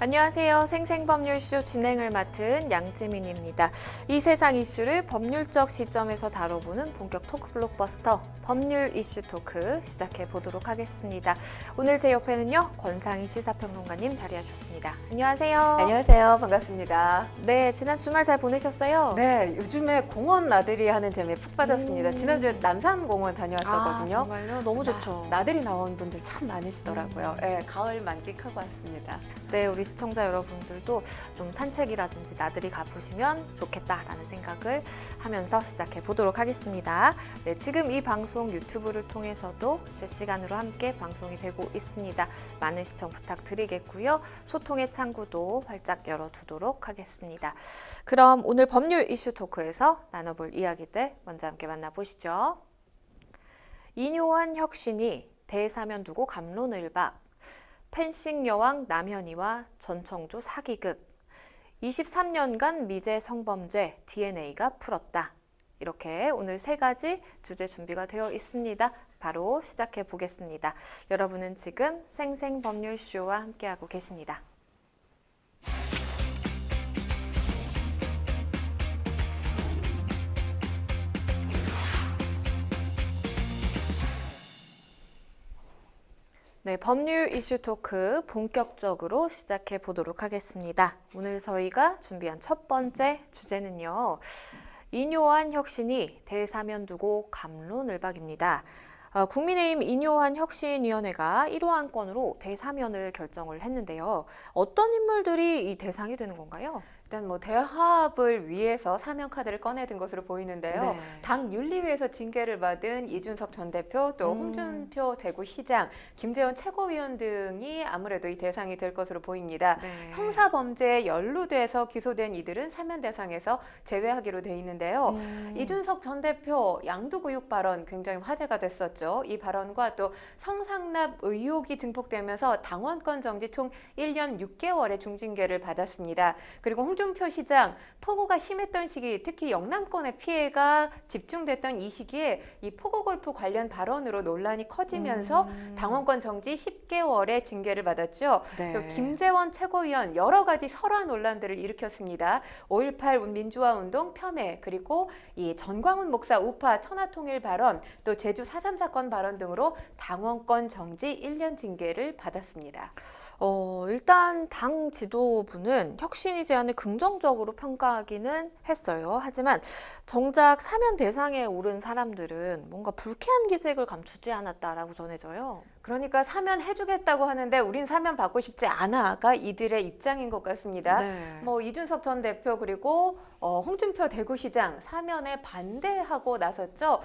안녕하세요. 생생법률쇼 진행을 맡은 양지민입니다. 이 세상 이슈를 법률적 시점에서 다뤄보는 본격 토크 블록버스터 법률 이슈 토크 시작해 보도록 하겠습니다. 오늘 제 옆에는요, 권상희 시사평론가님 자리하셨습니다. 안녕하세요. 안녕하세요. 반갑습니다. 네, 지난 주말 잘 보내셨어요? 네, 요즘에 공원 나들이 하는 재미에 푹 빠졌습니다. 지난주에 남산공원 다녀왔었거든요. 아, 정말요? 너무 좋죠. 나들이 나온 분들 참 많으시더라고요. 네, 가을 만끽하고 왔습니다. 네, 우리 시청자 여러분들도 좀 산책이라든지 나들이 가보시면 좋겠다라는 생각을 하면서 시작해 보도록 하겠습니다. 네, 지금 이 방송 유튜브를 통해서도 실시간으로 함께 방송이 되고 있습니다. 많은 시청 부탁드리겠고요. 소통의 창구도 활짝 열어두도록 하겠습니다. 그럼 오늘 법률 이슈 토크에서 나눠볼 이야기들 먼저 함께 만나보시죠. 인요한 혁신이 대사면 두고 갑론을박, 펜싱 여왕 남현희와 전청조 사기극, 23년간 미제 성범죄 DNA가 풀었다. 이렇게 오늘 세 가지 주제 준비가 되어 있습니다. 바로 시작해 보겠습니다. 여러분은 지금 생생법률쇼와 함께하고 계십니다. 네, 법률 이슈 토크 본격적으로 시작해 보도록 하겠습니다. 오늘 저희가 준비한 첫 번째 주제는요, 인요한 혁신이 대사면 두고 갑론을박입니다. 국민의힘 인요한 혁신위원회가 1호 안건으로 대사면을 결정을 했는데요. 어떤 인물들이 이 대상이 되는 건가요? 일단 대화합을 위해서 사면 카드를 꺼내든 것으로 보이는데요. 네. 당 윤리위에서 징계를 받은 이준석 전 대표, 또 홍준표 대구시장, 김재원 최고위원 등이 아무래도 이 대상이 될 것으로 보입니다. 네. 형사범죄에 연루돼서 기소된 이들은 사면 대상에서 제외하기로 돼 있는데요. 이준석 전 대표 양도구육 발언 굉장히 화제가 됐었죠. 이 발언과 또 성상납 의혹이 증폭되면서 당원권 정지 총 1년 6개월의 중징계를 받았습니다. 그리고 홍준표 시장 폭우가 심했던 시기, 특히 영남권의 피해가 집중됐던 이 시기에 이 폭우 골프 관련 발언으로 논란이 커지면서 당원권 정지 10개월의 징계를 받았죠. 네. 또 김재원 최고위원 여러 가지 설화 논란들을 일으켰습니다. 5.18 민주화 운동 폄훼, 그리고 이 전광훈 목사 우파 천하통일 발언, 또 제주 4.3 사건 발언 등으로 당원권 정지 1년 징계를 받았습니다. 일단 당 지도부는 혁신이 제안을 긍정적으로 평가하기는 했어요. 하지만 정작 사면 대상에 오른 사람들은 뭔가 불쾌한 기색을 감추지 않았다라고 전해져요. 그러니까 사면 해주겠다고 하는데 우린 사면 받고 싶지 않아가 이들의 입장인 것 같습니다. 네. 이준석 전 대표 그리고 홍준표 대구시장 사면에 반대하고 나섰죠.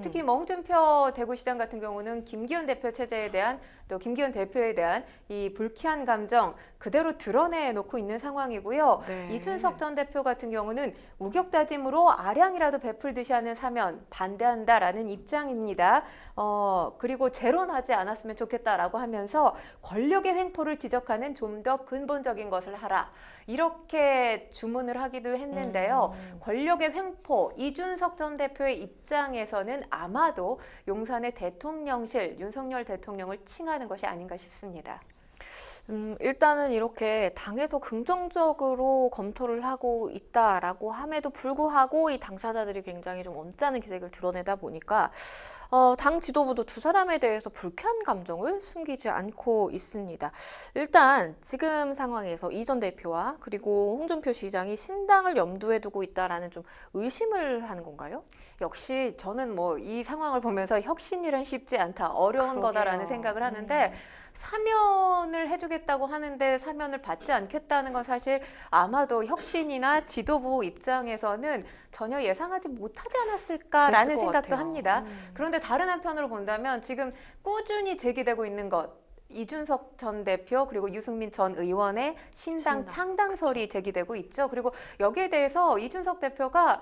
특히 홍준표 대구시장 같은 경우는 김기현 대표 체제에 대한 또 김기현 대표에 대한 이 불쾌한 감정 그대로 드러내놓고 있는 상황이고요. 네. 이준석 전 대표 같은 경우는 우격다짐으로 아량이라도 베풀듯이 하는 사면 반대한다라는 입장입니다. 그리고 재론하지 않았으면 좋겠다라고 하면서 권력의 횡포를 지적하는 좀 더 근본적인 것을 하라. 이렇게 주문을 하기도 했는데요. 권력의 횡포, 이준석 전 대표의 입장에서는 아마도 용산의 대통령실, 윤석열 대통령을 칭하는 것이 아닌가 싶습니다. 일단은 이렇게 당에서 긍정적으로 검토를 하고 있다라고 함에도 불구하고 이 당사자들이 굉장히 좀 언짢은 기색을 드러내다 보니까 당 지도부도 두 사람에 대해서 불쾌한 감정을 숨기지 않고 있습니다. 일단 지금 상황에서 이 전 대표와 그리고 홍준표 시장이 신당을 염두에 두고 있다라는 좀 의심을 하는 건가요? 역시 저는 이 상황을 보면서 혁신이란 쉽지 않다, 어려운 그러게요. 거다라는 생각을 하는데 사면을 해주겠다고 하는데 사면을 받지 않겠다는 건 사실 아마도 혁신이나 지도부 입장에서는 전혀 예상하지 못하지 않았을까라는 그랬을 것 생각도 같아요. 합니다. 그런데 다른 한편으로 본다면 지금 꾸준히 제기되고 있는 것, 이준석 전 대표 그리고 유승민 전 의원의 신당 창당설이 제기되고 있죠. 그리고 여기에 대해서 이준석 대표가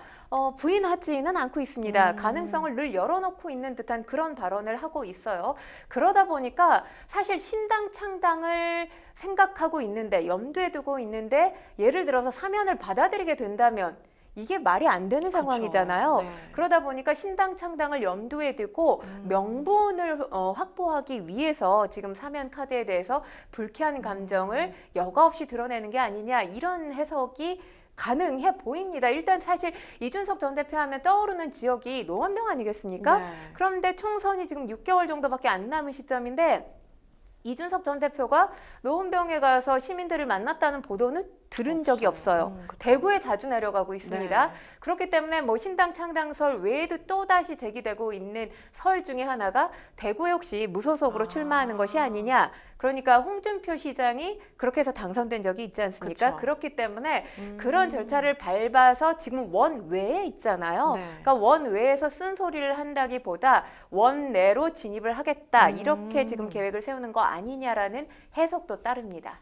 부인하지는 않고 있습니다. 가능성을 늘 열어놓고 있는 듯한 그런 발언을 하고 있어요. 그러다 보니까 사실 신당 창당을 생각하고 있는데, 염두에 두고 있는데, 예를 들어서 사면을 받아들이게 된다면 이게 말이 안 되는 그렇죠. 상황이잖아요. 네. 그러다 보니까 신당 창당을 염두에 두고 명분을 확보하기 위해서 지금 사면 카드에 대해서 불쾌한 감정을 여과 없이 드러내는 게 아니냐, 이런 해석이 가능해 보입니다. 일단 사실 이준석 전 대표 하면 떠오르는 지역이 노원병 아니겠습니까? 네. 그런데 총선이 지금 6개월 정도밖에 안 남은 시점인데 이준석 전 대표가 노원병에 가서 시민들을 만났다는 보도는 들은 적이 없어요. 그쵸. 대구에 자주 내려가고 있습니다. 네. 그렇기 때문에 뭐 신당 창당설 외에도 또 다시 제기되고 있는 설 중에 하나가 대구에 혹시 무소속으로 출마하는 것이 아니냐. 그러니까 홍준표 시장이 그렇게 해서 당선된 적이 있지 않습니까? 그쵸. 그렇기 때문에 그런 절차를 밟아서 지금 원외에 있잖아요. 네. 그러니까 원외에서 쓴소리를 한다기보다 원내로 진입을 하겠다. 이렇게 지금 계획을 세우는 거 아니냐라는 해석도 따릅니다.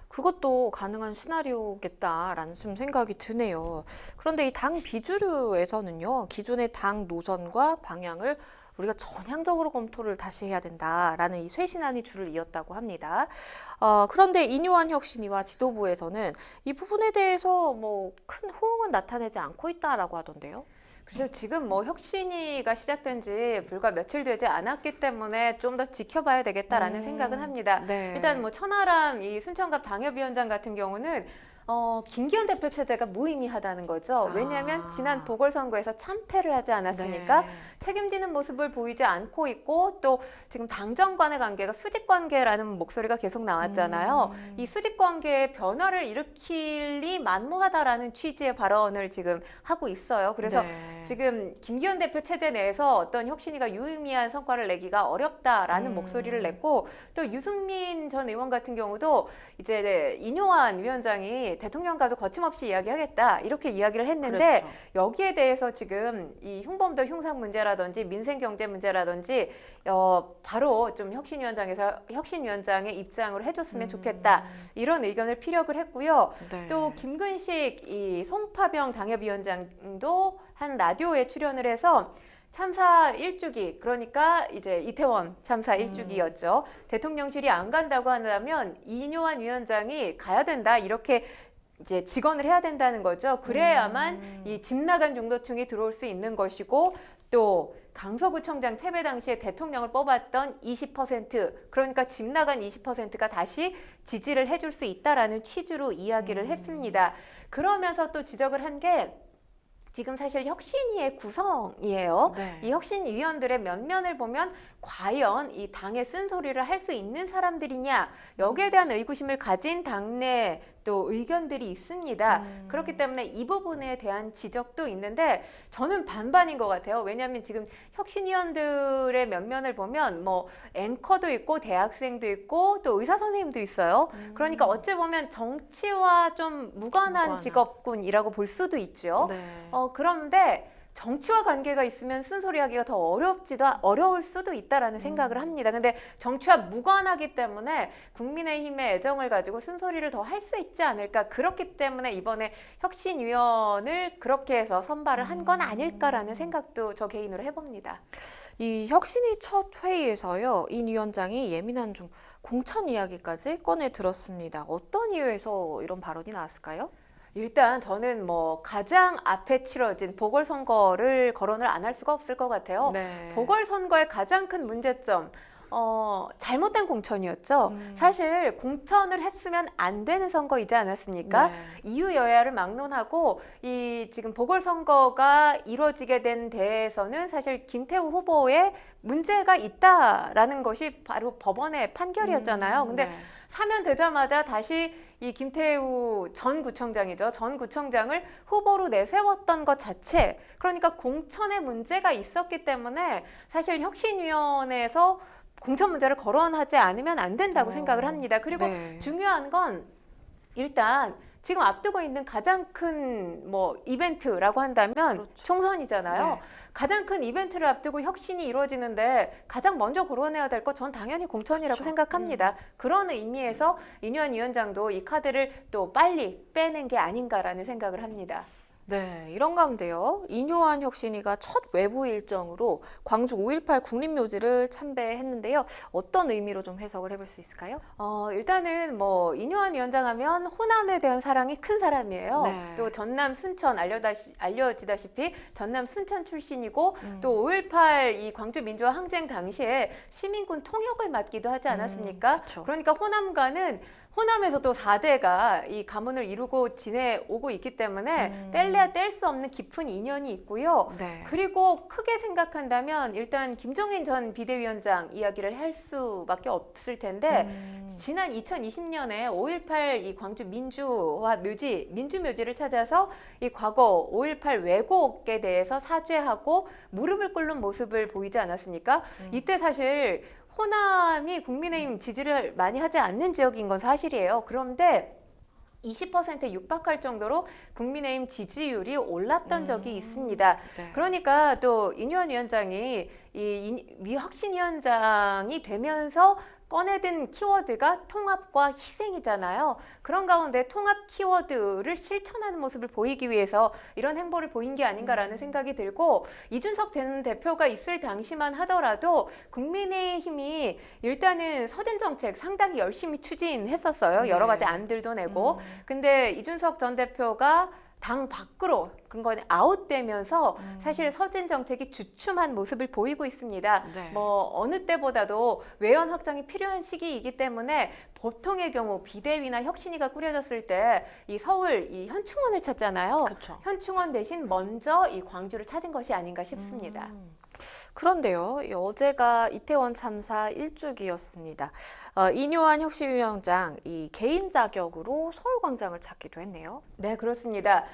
그것도 가능한 시나리오겠다라는 좀 생각이 드네요. 그런데 이 당 비주류에서는요, 기존의 당 노선과 방향을 우리가 전향적으로 검토를 다시 해야 된다라는 이 쇄신안이 줄을 이었다고 합니다. 그런데 이뇨한 혁신위와 지도부에서는 이 부분에 대해서 뭐 큰 호응은 나타내지 않고 있다라고 하던데요. 그래서 지금 뭐 혁신위가 시작된 지 불과 며칠 되지 않았기 때문에 좀 더 지켜봐야 되겠다라는 생각은 합니다. 네. 일단 뭐 천하람 이 순천갑 당협위원장 같은 경우는 김기현 대표 체제가 무의미하다는 거죠. 왜냐하면 지난 보궐선거에서 참패를 하지 않았습니까? 네. 책임지는 모습을 보이지 않고 있고 또 지금 당정 간의 관계가 수직 관계라는 목소리가 계속 나왔잖아요. 이 수직 관계의 변화를 일으키리 만무하다라는 취지의 발언을 지금 하고 있어요. 그래서 네. 지금 김기현 대표 체제 내에서 어떤 혁신위가 유의미한 성과를 내기가 어렵다라는 목소리를 냈고 또 유승민 전 의원 같은 경우도 이제 이뇨한 위원장이 대통령과도 거침없이 이야기하겠다 이렇게 이야기를 했는데 그렇죠. 여기에 대해서 지금 이 흉범도 흉상 문제라든지 민생 경제 문제라든지 바로 좀 혁신위원장의 입장으로 해줬으면 좋겠다 이런 의견을 피력을 했고요. 네. 또 김근식 이 송파병 당협위원장도 한 라디오에 출연을 해서 참사 1주기, 그러니까 이제 이태원 참사 1주기였죠. 대통령실이 안 간다고 한다면 이뇨한 위원장이 가야 된다 이렇게 이제 직언을 해야 된다는 거죠. 그래야만 이 집 나간 중도층이 들어올 수 있는 것이고 또 강서구청장 패배 당시에 대통령을 뽑았던 20% 그러니까 집 나간 20%가 다시 지지를 해줄 수 있다라는 취지로 이야기를 했습니다. 그러면서 또 지적을 한 게 지금 사실 혁신위의 구성이에요. 네. 이 혁신위원들의 면면을 보면 과연 이 당에 쓴소리를 할 수 있는 사람들이냐 여기에 대한 의구심을 가진 당내 또 의견들이 있습니다. 그렇기 때문에 이 부분에 대한 지적도 있는데 저는 반반인 것 같아요. 왜냐하면 지금 혁신위원들의 면면을 보면 뭐 앵커도 있고 대학생도 있고 또 의사 선생님도 있어요. 그러니까 어찌 보면 정치와 좀 무관한 직업군이라고 볼 수도 있죠. 네. 그런데 정치와 관계가 있으면 쓴소리하기가 더 어려울 수도 있다라는 생각을 합니다. 근데 정치와 무관하기 때문에 국민의힘의 애정을 가지고 쓴소리를 더 할 수 있지 않을까. 그렇기 때문에 이번에 혁신위원을 그렇게 해서 선발을 한 건 아닐까라는 생각도 저 개인으로 해봅니다. 이 혁신위 첫 회의에서요, 인 위원장이 예민한 좀 공천 이야기까지 꺼내 들었습니다. 어떤 이유에서 이런 발언이 나왔을까요? 일단 저는 뭐 가장 앞에 치러진 보궐선거를 거론을 안 할 수가 없을 것 같아요. 네. 보궐선거의 가장 큰 문제점, 잘못된 공천이었죠. 사실 공천을 했으면 안 되는 선거이지 않았습니까? 네. 이유 여야를 막론하고 이 지금 보궐선거가 이루어지게 된 데에서는 사실 김태우 후보의 문제가 있다라는 것이 바로 법원의 판결이었잖아요. 근데 네. 사면되자마자 다시 이 김태우 전 구청장이죠. 전 구청장을 후보로 내세웠던 것 자체, 그러니까 공천에 문제가 있었기 때문에 사실 혁신위원회에서 공천 문제를 거론하지 않으면 안 된다고 생각을 합니다. 그리고 네. 중요한 건 일단 지금 앞두고 있는 가장 큰 뭐 이벤트라고 한다면 그렇죠. 총선이잖아요. 네. 가장 큰 이벤트를 앞두고 혁신이 이루어지는데 가장 먼저 거론해야 될 것 전 당연히 공천이라고 그렇죠. 생각합니다. 그런 의미에서 이뇨한 위원장도 이 카드를 또 빨리 빼낸 게 아닌가라는 생각을 합니다. 네, 이런 가운데요. 이뇨한 혁신이가 첫 외부 일정으로 광주 5.18 국립묘지를 참배했는데요. 어떤 의미로 좀 해석을 해볼 수 있을까요? 일단은 뭐 이뇨한 위원장 하면 호남에 대한 사랑이 큰 사람이에요. 네. 또 전남 순천 알려지다시피 전남 순천 출신이고 음. 또 5.18 이 광주 민주화 항쟁 당시에 시민군 통역을 맡기도 하지 않았습니까? 그쵸. 그러니까 호남에서 또 4대가 이 가문을 이루고 지내오고 있기 때문에 뗄래야 뗄 수 없는 깊은 인연이 있고요. 네. 그리고 크게 생각한다면 일단 김종인 전 비대위원장 이야기를 할 수밖에 없을 텐데 지난 2020년에 5.18 이 광주 민주묘지를 찾아서 이 과거 5.18 왜곡에 대해서 사죄하고 무릎을 꿇는 모습을 보이지 않았습니까? 이때 사실 호남이 국민의힘 지지를 많이 하지 않는 지역인 건 사실이에요. 그런데 20%에 육박할 정도로 국민의힘 지지율이 올랐던 적이 있습니다. 네. 그러니까 또 이뇨한 위원장이 이 혁신위원장이 되면서 꺼내든 키워드가 통합과 희생이잖아요. 그런 가운데 통합 키워드를 실천하는 모습을 보이기 위해서 이런 행보를 보인 게 아닌가라는 생각이 들고 이준석 전 대표가 있을 당시만 하더라도 국민의힘이 일단은 서든 정책 상당히 열심히 추진했었어요. 여러 가지 안들도 내고. 근데 이준석 전 대표가 당 밖으로 그런 건 아웃되면서 사실 서진 정책이 주춤한 모습을 보이고 있습니다. 네. 뭐 어느 때보다도 외연 확장이 필요한 시기이기 때문에 보통의 경우 비대위나 혁신위가 꾸려졌을 때 이 서울 이 현충원을 찾잖아요. 그쵸. 현충원 대신 먼저 이 광주를 찾은 것이 아닌가 싶습니다. 그런데요, 어제가 이태원 참사 1주기였습니다. 이뇨한 혁신위원장 이 개인 자격으로 서울광장을 찾기도 했네요. 네, 그렇습니다.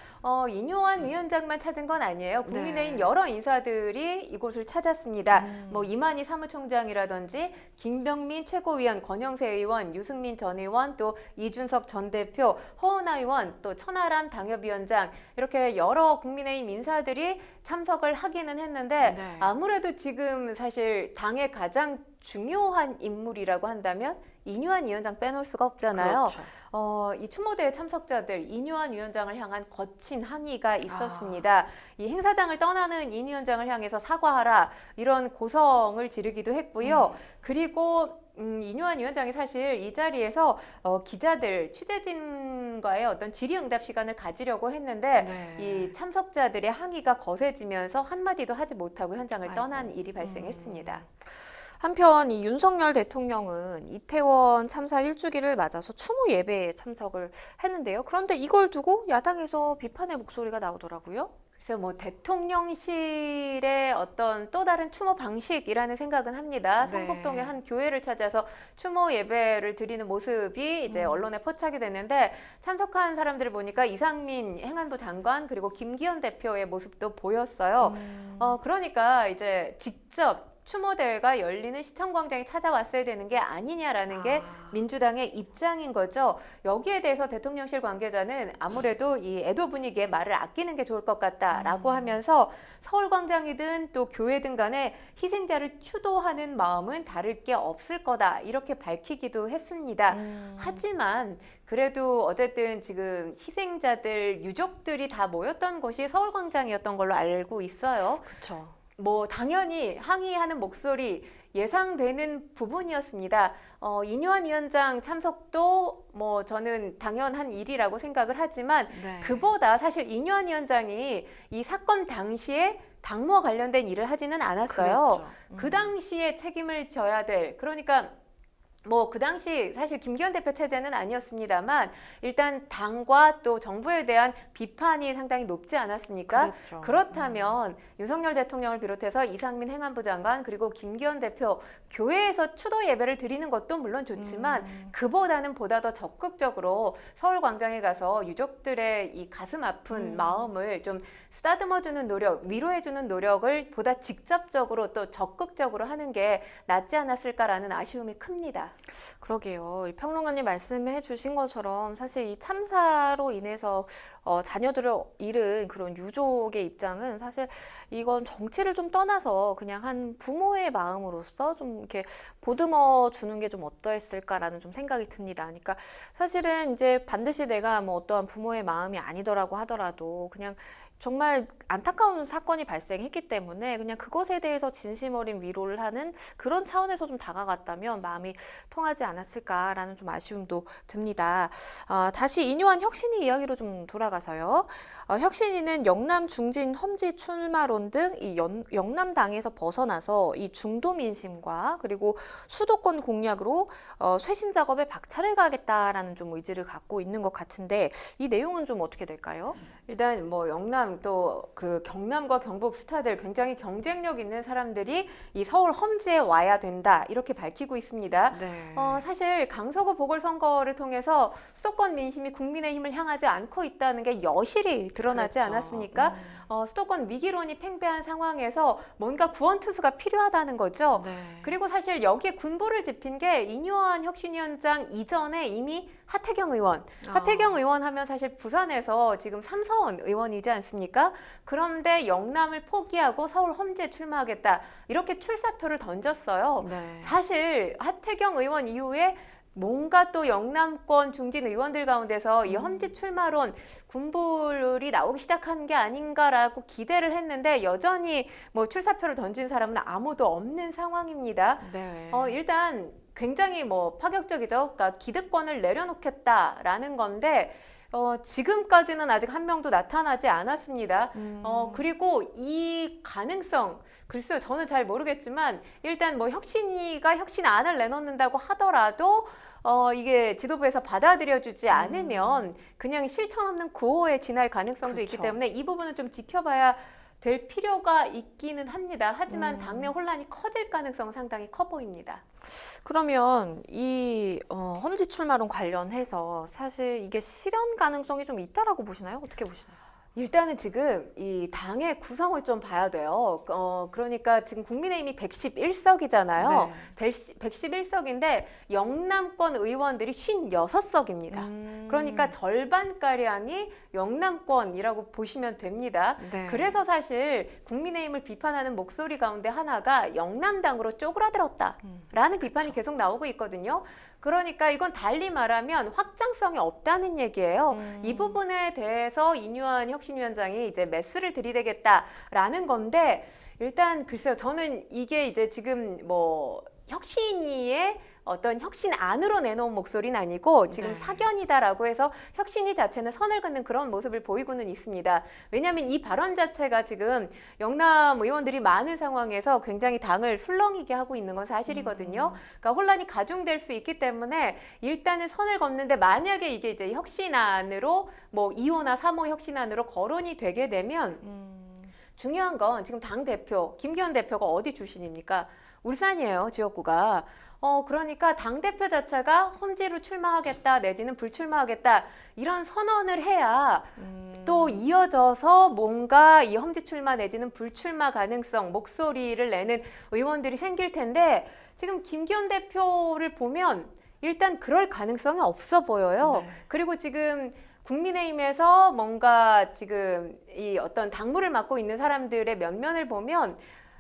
이뇨한 위원장만 찾은 건 아니에요. 국민의힘 네. 여러 인사들이 이곳을 찾았습니다. 뭐 이만희 사무총장이라든지 김병민 최고위원, 권영세 의원, 유승민 전 의원, 또 이준석 전 대표, 허은하 의원, 또 천하람 당협위원장 이렇게 여러 국민의힘 인사들이 참석을 하기는 했는데 네. 아무래도 지금 사실 당의 가장 중요한 인물이라고 한다면 이뇨한 위원장 빼놓을 수가 없잖아요. 그렇죠. 이 추모대회 참석자들 이뇨한 위원장을 향한 거친 항의가 있었습니다. 이 행사장을 떠나는 이 위원장을 향해서 사과하라 이런 고성을 지르기도 했고요. 그리고 이뇨한 위원장이 사실 이 자리에서 기자들 취재진과의 어떤 질의응답 시간을 가지려고 했는데 네. 이 참석자들의 항의가 거세지면서 한마디도 하지 못하고 현장을 아이고. 떠난 일이 발생했습니다. 한편 이 윤석열 대통령은 이태원 참사 1주기를 맞아서 추모 예배에 참석을 했는데요. 그런데 이걸 두고 야당에서 비판의 목소리가 나오더라고요. 그래서 뭐 대통령실의 어떤 또 다른 추모 방식이라는 생각은 합니다. 네. 성북동의 한 교회를 찾아서 추모 예배를 드리는 모습이 이제 언론에 포착이 됐는데 참석한 사람들을 보니까 이상민 행안부 장관 그리고 김기현 대표의 모습도 보였어요. 그러니까 이제 직접 추모대회가 열리는 시청광장에 찾아왔어야 되는 게 아니냐라는 게 민주당의 입장인 거죠. 여기에 대해서 대통령실 관계자는 아무래도 이 애도 분위기에 말을 아끼는 게 좋을 것 같다라고 하면서 서울광장이든 또 교회든 간에 희생자를 추도하는 마음은 다를 게 없을 거다 이렇게 밝히기도 했습니다. 하지만 그래도 어쨌든 지금 희생자들 유족들이 다 모였던 곳이 서울광장이었던 걸로 알고 있어요. 그렇죠. 뭐 당연히 항의하는 목소리 예상되는 부분이었습니다. 이뇨한 위원장 참석도 뭐 저는 당연한 일이라고 생각을 하지만 네. 그보다 사실 이뇨한 위원장이 이 사건 당시에 당무와 관련된 일을 하지는 않았어요. 그랬죠. 그 당시에 책임을 져야 될 그러니까 뭐 그 당시 사실 김기현 대표 체제는 아니었습니다만 일단 당과 또 정부에 대한 비판이 상당히 높지 않았습니까? 그랬죠. 그렇다면 윤석열 대통령을 비롯해서 이상민 행안부 장관 그리고 김기현 대표 교회에서 추도 예배를 드리는 것도 물론 좋지만 그보다는 보다 더 적극적으로 서울광장에 가서 유족들의 이 가슴 아픈 마음을 좀 쓰다듬어주는 노력, 위로해주는 노력을 보다 직접적으로 또 적극적으로 하는 게 낫지 않았을까라는 아쉬움이 큽니다. 있습니다. 그러게요. 이 평론가님 말씀해 주신 것처럼 사실 이 참사로 인해서 자녀들을 잃은 그런 유족의 입장은 사실 이건 정치를 좀 떠나서 그냥 한 부모의 마음으로서 좀 이렇게 보듬어 주는 게 좀 어떠했을까라는 좀 생각이 듭니다. 그러니까 사실은 이제 반드시 내가 뭐 어떠한 부모의 마음이 아니더라고 하더라도 그냥 정말 안타까운 사건이 발생했기 때문에 그냥 그것에 대해서 진심 어린 위로를 하는 그런 차원에서 좀 다가갔다면 마음이 통하지 않았을까라는 좀 아쉬움도 듭니다. 다시 인요한 혁신이 이야기로 좀 돌아가서요. 혁신이는 영남 중진 험지 출마론 등 이 영남당에서 벗어나서 이 중도 민심과 그리고 수도권 공약으로 쇄신 작업에 박차를 가하겠다라는 좀 의지를 갖고 있는 것 같은데 이 내용은 좀 어떻게 될까요? 일단 뭐 영남 또 그 경남과 경북 스타들 굉장히 경쟁력 있는 사람들이 이 서울 험지에 와야 된다 이렇게 밝히고 있습니다. 네. 사실 강서구 보궐선거를 통해서 수도권 민심이 국민의힘을 향하지 않고 있다는 게 여실히 드러나지 그랬죠. 않았습니까? 수도권 위기론이 팽배한 상황에서 뭔가 구원투수가 필요하다는 거죠. 네. 그리고 사실 여기에 군부를 짚인 게 인요한 혁신위원장 이전에 이미 하태경 의원, 하태경 의원 하면 사실 부산에서 지금 삼선 의원이지 않습니까? 그런데 영남을 포기하고 서울 험지에 출마하겠다 이렇게 출사표를 던졌어요. 네. 사실 하태경 의원 이후에 뭔가 또 영남권 중진 의원들 가운데서 이 험지 출마론 군불이 나오기 시작한 게 아닌가라고 기대를 했는데 여전히 뭐 출사표를 던진 사람은 아무도 없는 상황입니다. 네. 일단 굉장히 뭐 파격적이죠. 그러니까 기득권을 내려놓겠다라는 건데 지금까지는 아직 한 명도 나타나지 않았습니다. 그리고 이 가능성 글쎄요, 저는 잘 모르겠지만 일단 뭐 혁신이가 혁신안을 내놓는다고 하더라도 이게 지도부에서 받아들여주지 않으면 그냥 실천 없는 구호에 지날 가능성도 그렇죠. 있기 때문에 이 부분은 좀 지켜봐야 될 필요가 있기는 합니다. 하지만 당내 혼란이 커질 가능성은 상당히 커 보입니다. 그러면 이 험지 출마론 관련해서 사실 이게 실현 가능성이 좀 있다라고 보시나요? 어떻게 보시나요? 일단은 지금 이 당의 구성을 좀 봐야 돼요. 그러니까 지금 국민의힘이 111석이잖아요. 네. 111석인데 영남권 의원들이 56석입니다. 그러니까 절반가량이 영남권이라고 보시면 됩니다. 네. 그래서 사실 국민의힘을 비판하는 목소리 가운데 하나가 영남당으로 쪼그라들었다라는 비판이 계속 나오고 있거든요. 그러니까 이건 달리 말하면 확장성이 없다는 얘기예요. 이 부분에 대해서 인요한 혁신위원장이 이제 메스를 들이대겠다라는 건데 일단 글쎄요, 저는 이게 이제 지금 뭐 혁신위의 어떤 혁신안으로 내놓은 목소리는 아니고 지금 네. 사견이다라고 해서 혁신위 자체는 선을 긋는 그런 모습을 보이고는 있습니다. 왜냐하면 이 발언 자체가 지금 영남 의원들이 많은 상황에서 굉장히 당을 술렁이게 하고 있는 건 사실이거든요. 그러니까 혼란이 가중될 수 있기 때문에 일단은 선을 긋는데 만약에 이게 이제 혁신안으로 뭐 2호나 3호 혁신안으로 거론이 되게 되면 중요한 건 지금 당 대표 김기현 대표가 어디 출신입니까? 울산이에요, 지역구가. 그러니까 당대표 자체가 험지로 출마하겠다 내지는 불출마하겠다 이런 선언을 해야 또 이어져서 뭔가 이 험지 출마 내지는 불출마 가능성 목소리를 내는 의원들이 생길 텐데 지금 김기현 대표를 보면 일단 그럴 가능성이 없어 보여요. 네. 그리고 지금 국민의힘에서 뭔가 지금 이 어떤 당무를 맡고 있는 사람들의 면면을 보면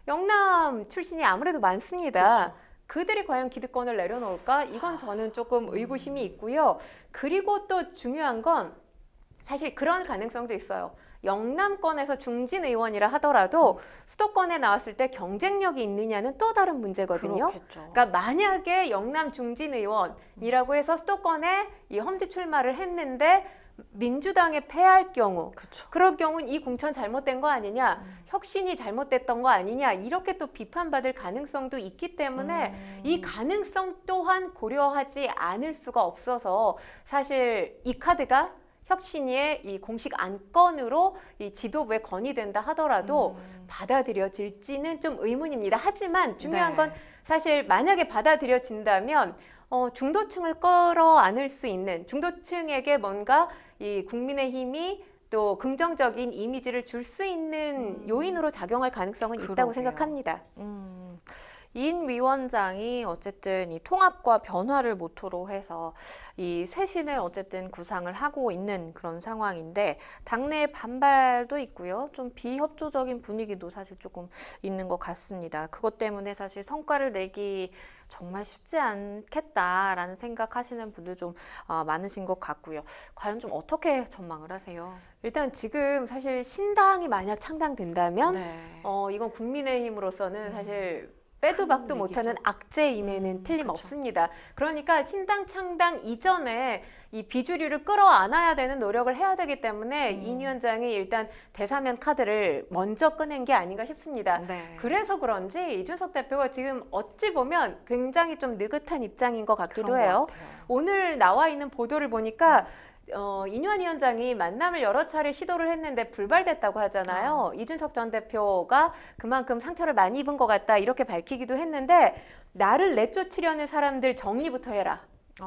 영남 출신이 아무래도 많습니다. 그렇죠. 그들이 과연 기득권을 내려놓을까? 이건 저는 조금 의구심이 있고요. 그리고 또 중요한 건 사실 그런 가능성도 있어요. 영남권에서 중진 의원이라 하더라도 수도권에 나왔을 때 경쟁력이 있느냐는 또 다른 문제거든요. 그렇겠죠. 그러니까 만약에 영남 중진 의원이라고 해서 수도권에 이 험지 출마를 했는데 민주당에 패할 경우 그렇죠. 그럴 경우는 이 공천 잘못된 거 아니냐 혁신이 잘못됐던 거 아니냐 이렇게 또 비판받을 가능성도 있기 때문에 이 가능성 또한 고려하지 않을 수가 없어서 사실 이 카드가 혁신위의 이 공식 안건으로 이 지도부에 건의된다 하더라도 받아들여질지는 좀 의문입니다. 하지만 중요한 건 사실 만약에 받아들여진다면 중도층을 끌어안을 수 있는 중도층에게 뭔가 이 국민의힘이 또 긍정적인 이미지를 줄 수 있는 요인으로 작용할 가능성은 있다고 그러게요. 생각합니다. 인 위원장이 어쨌든 이 통합과 변화를 모토로 해서 이 쇄신을 어쨌든 구상을 하고 있는 그런 상황인데 당내 반발도 있고요. 좀 비협조적인 분위기도 사실 조금 있는 것 같습니다. 그것 때문에 사실 성과를 내기 정말 쉽지 않겠다라는 생각하시는 분들 좀 많으신 것 같고요. 과연 좀 어떻게 전망을 하세요? 일단 지금 사실 신당이 만약 창당된다면 네. 이건 국민의힘으로서는 사실 빼도 박도 큰 못하는 위기죠. 악재임에는 그쵸. 틀림없습니다. 그러니까 신당 창당 이전에 이 비주류를 끌어안아야 되는 노력을 해야 되기 때문에 인 위원장이 일단 대사면 카드를 먼저 꺼낸 게 아닌가 싶습니다. 네. 그래서 그런지 이준석 대표가 지금 어찌 보면 굉장히 좀 느긋한 입장인 것 같기도 그런 해요. 것 같아요. 오늘 나와 있는 보도를 보니까 인유한 위원장이 만남을 여러 차례 시도를 했는데 불발됐다고 하잖아요. 이준석 전 대표가 그만큼 상처를 많이 입은 것 같다 이렇게 밝히기도 했는데 나를 내쫓으려는 사람들 정리부터 해라.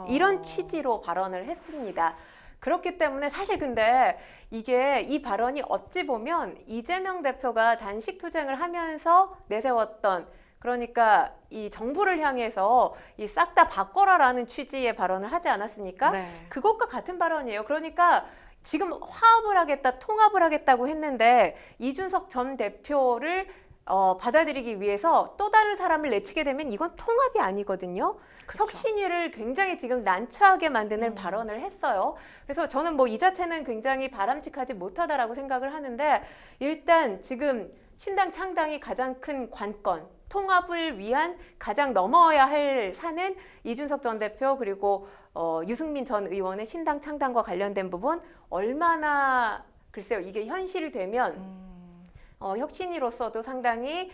이런 취지로 발언을 했습니다. 그렇기 때문에 사실 근데 이게 이 발언이 어찌 보면 이재명 대표가 단식 투쟁을 하면서 내세웠던 그러니까 이 정부를 향해서 이 싹 다 바꿔라라는 취지의 발언을 하지 않았습니까? 네. 그것과 같은 발언이에요. 그러니까 지금 화합을 하겠다, 통합을 하겠다고 했는데 이준석 전 대표를 받아들이기 위해서 또 다른 사람을 내치게 되면 이건 통합이 아니거든요. 그쵸. 혁신위를 굉장히 지금 난처하게 만드는 발언을 했어요. 그래서 저는 뭐 이 자체는 굉장히 바람직하지 못하다라고 생각을 하는데 일단 지금 신당 창당이 가장 큰 관건, 통합을 위한 가장 넘어야 할 산은 이준석 전 대표 그리고 유승민 전 의원의 신당 창당과 관련된 부분 얼마나 글쎄요 이게 현실이 되면 혁신위로서도 상당히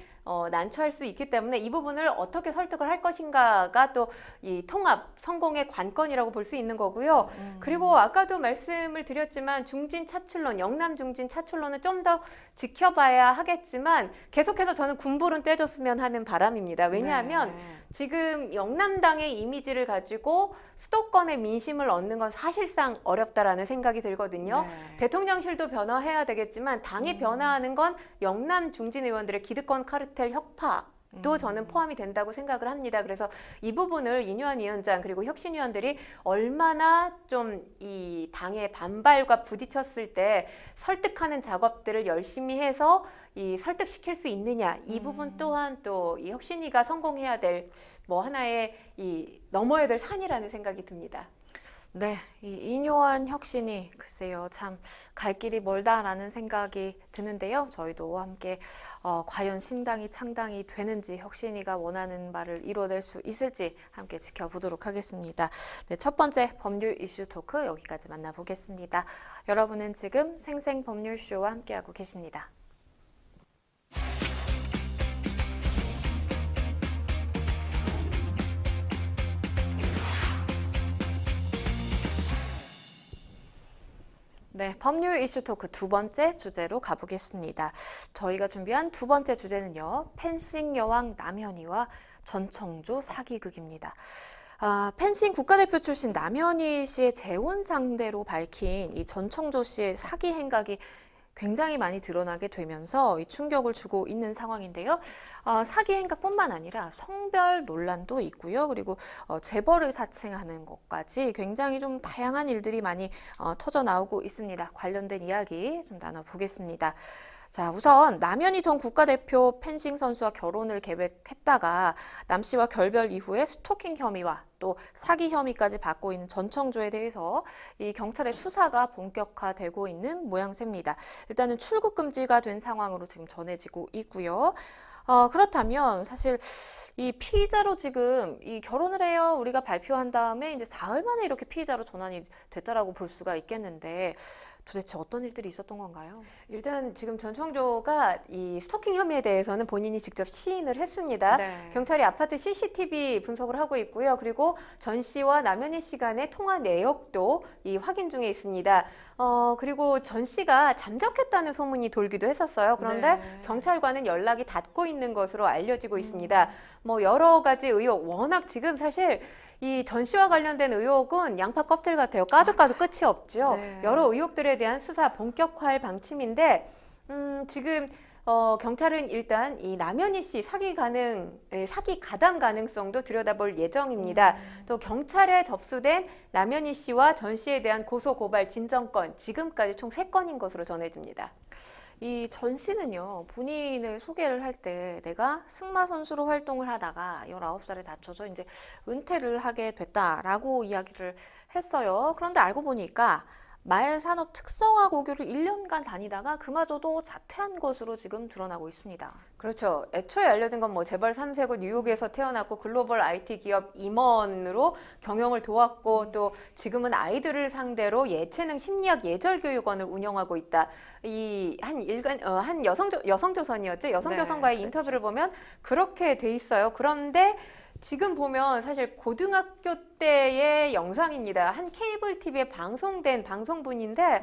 난처할 수 있기 때문에 이 부분을 어떻게 설득을 할 것인가가 또 이 통합 성공의 관건이라고 볼 수 있는 거고요. 그리고 아까도 말씀을 드렸지만 중진 차출론, 영남 중진 차출론은 좀 더 지켜봐야 하겠지만 계속해서 저는 군불은 떼줬으면 하는 바람입니다. 왜냐하면 네. 지금 영남당의 이미지를 가지고 수도권의 민심을 얻는 건 사실상 어렵다라는 생각이 들거든요. 네. 대통령실도 변화해야 되겠지만 당이 변화하는 건 영남 중진 의원들의 기득권 카르텔 혁파도 저는 포함이 된다고 생각을 합니다. 그래서 이 부분을 인유한 위원장 그리고 혁신위원들이 얼마나 좀 이 당의 반발과 부딪혔을 때 설득하는 작업들을 열심히 해서 이 설득시킬 수 있느냐 이 부분 또한 또 이 혁신위가 성공해야 될 뭐 하나의 이 넘어야 될 산이라는 생각이 듭니다. 네, 이 인요한 혁신이 글쎄요 참 갈 길이 멀다라는 생각이 드는데요. 저희도 함께 과연 신당이 창당이 되는지 혁신이가 원하는 바를 이뤄낼 수 있을지 함께 지켜보도록 하겠습니다. 네, 첫 번째 법률 이슈 토크 여기까지 만나보겠습니다. 여러분은 지금 생생법률쇼와 함께하고 계십니다. 네, 법률 이슈 토크 두 번째 주제로 가보겠습니다. 저희가 준비한 두 번째 주제는요. 펜싱 여왕 남현희와 전청조 사기극입니다. 펜싱 국가대표 출신 남현희 씨의 재혼 상대로 밝힌 이 전청조 씨의 사기 행각이 굉장히 많이 드러나게 되면서 이 충격을 주고 있는 상황인데요. 사기 행각뿐만 아니라 성별 논란도 있고요. 그리고 재벌을 사칭하는 것까지 굉장히 좀 다양한 일들이 많이 터져 나오고 있습니다. 관련된 이야기 좀 나눠보겠습니다. 자, 우선 남현희 전 국가대표 펜싱 선수와 결혼을 계획했다가 남 씨와 결별 이후에 스토킹 혐의와 또 사기 혐의까지 받고 있는 전청조에 대해서 이 경찰의 수사가 본격화되고 있는 모양새입니다. 일단은 출국 금지가 된 상황으로 지금 전해지고 있고요. 그렇다면 사실 이 피의자로 지금 이 결혼을 해요. 우리가 발표한 다음에 이제 사흘 만에 이렇게 피의자로 전환이 됐다라고 볼 수가 있겠는데 도대체 어떤 일들이 있었던 건가요? 일단 지금 전청조가 이 스토킹 혐의에 대해서는 본인이 직접 시인을 했습니다. 네. 경찰이 아파트 CCTV 분석을 하고 있고요. 그리고 전 씨와 남현희 씨 간의 통화 내역도 이 확인 중에 있습니다. 그리고 전 씨가 잠적했다는 소문이 돌기도 했었어요. 그런데 네. 경찰과는 연락이 닿고 있는 것으로 알려지고 있습니다. 뭐 여러 가지 의혹, 워낙 지금 사실 이 전 씨와 관련된 의혹은 양파 껍질 같아요. 까도 끝이 없죠. 네. 여러 의혹들에 대한 수사 본격화할 방침인데 지금 경찰은 일단 이 남현희 씨 사기 가담 가능성도 들여다볼 예정입니다. 또 경찰에 접수된 남현희 씨와 전 씨에 대한 고소 고발 진정건 지금까지 총 3건인 것으로 전해집니다. 이 전 씨는요, 본인을 소개를 할 때 내가 승마 선수로 활동을 하다가 19살에 다쳐서 이제 은퇴를 하게 됐다라고 이야기를 했어요. 그런데 알고 보니까 마일산업 특성화 고교를 1년간 다니다가 그마저도 자퇴한 것으로 지금 드러나고 있습니다. 그렇죠. 애초에 알려진 건 뭐 재벌 3세고 뉴욕에서 태어났고 글로벌 IT 기업 임원으로 경영을 도왔고 또 지금은 아이들을 상대로 예체능 심리학 예절교육원을 운영하고 있다. 한 여성조선이었죠. 여성조선과의 네, 인터뷰를 보면 그렇게 돼 있어요. 그런데 지금 보면 사실 고등학교 때의 영상입니다. 한 케이블 TV에 방송된 방송분인데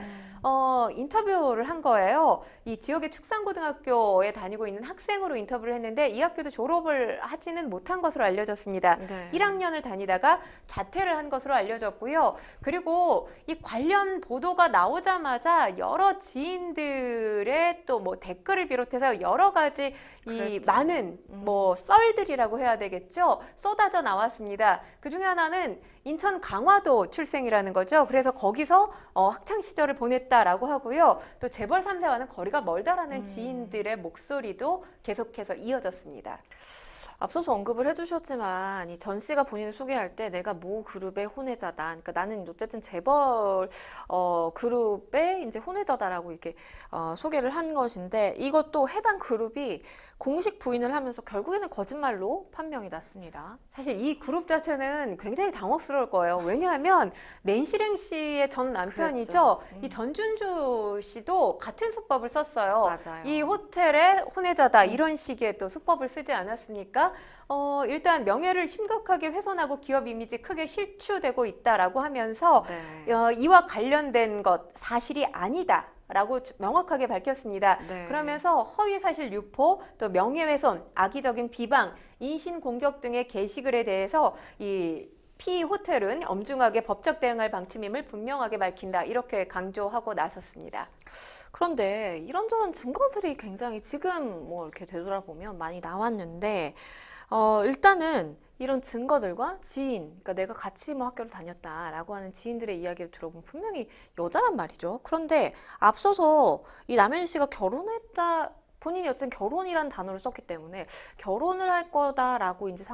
인터뷰를 한 거예요. 이 지역의 축산고등학교에 다니고 있는 학생으로 인터뷰를 했는데 이 학교도 졸업을 하지는 못한 것으로 알려졌습니다. 네. 1학년을 다니다가 자퇴를 한 것으로 알려졌고요. 그리고 이 관련 보도가 나오자마자 여러 지인들의 또 뭐 댓글을 비롯해서 여러 가지 이 그랬죠. 많은 뭐 썰들이라고 해야 되겠죠. 쏟아져 나왔습니다. 그 중에 하나는 인천 강화도 출생이라는 거죠. 그래서 거기서 학창 시절을 보냈다라고 하고요. 또 재벌 3세와는 거리가 멀다라는 지인들의 목소리도 계속해서 이어졌습니다. 앞서서 언급을 해주셨지만 이 전 씨가 본인을 소개할 때 내가 모 그룹의 혼외자다. 그러니까 나는 어쨌든 재벌 그룹의 이제 혼외자다라고 이렇게 소개를 한 것인데 이것도 해당 그룹이 공식 부인을 하면서 결국에는 거짓말로 판명이 났습니다. 사실 이 그룹 자체는 굉장히 당혹스러울 거예요. 왜냐하면 낸시랭 씨의 전 남편이죠. 그랬죠. 이 전준주 씨도 같은 수법을 썼어요. 맞아요. 이 호텔의 혼외자다 이런 식의 또 수법을 쓰지 않았습니까? 일단 명예를 심각하게 훼손하고 기업 이미지 크게 실추되고 있다라고 하면서 네. 이와 관련된 것 사실이 아니다. 라고 명확하게 밝혔습니다. 네. 그러면서 허위사실 유포, 또 명예훼손, 악의적인 비방, 인신공격 등의 게시글에 대해서 이 피 호텔은 엄중하게 법적 대응할 방침임을 분명하게 밝힌다. 이렇게 강조하고 나섰습니다. 그런데 이런저런 증거들이 굉장히 지금 뭐 이렇게 되돌아보면 많이 나왔는데 일단은 이런 증거들과 지인, 그러니까 내가 같이 뭐 학교를 다녔다라고 하는 지인들의 이야기를 들어보면 분명히 여자란 말이죠. 그런데 앞서서 이 남현희 씨가 결혼했다, 본인이 어쨌든 결혼이라는 단어를 썼기 때문에 결혼을 할 거다라고 이제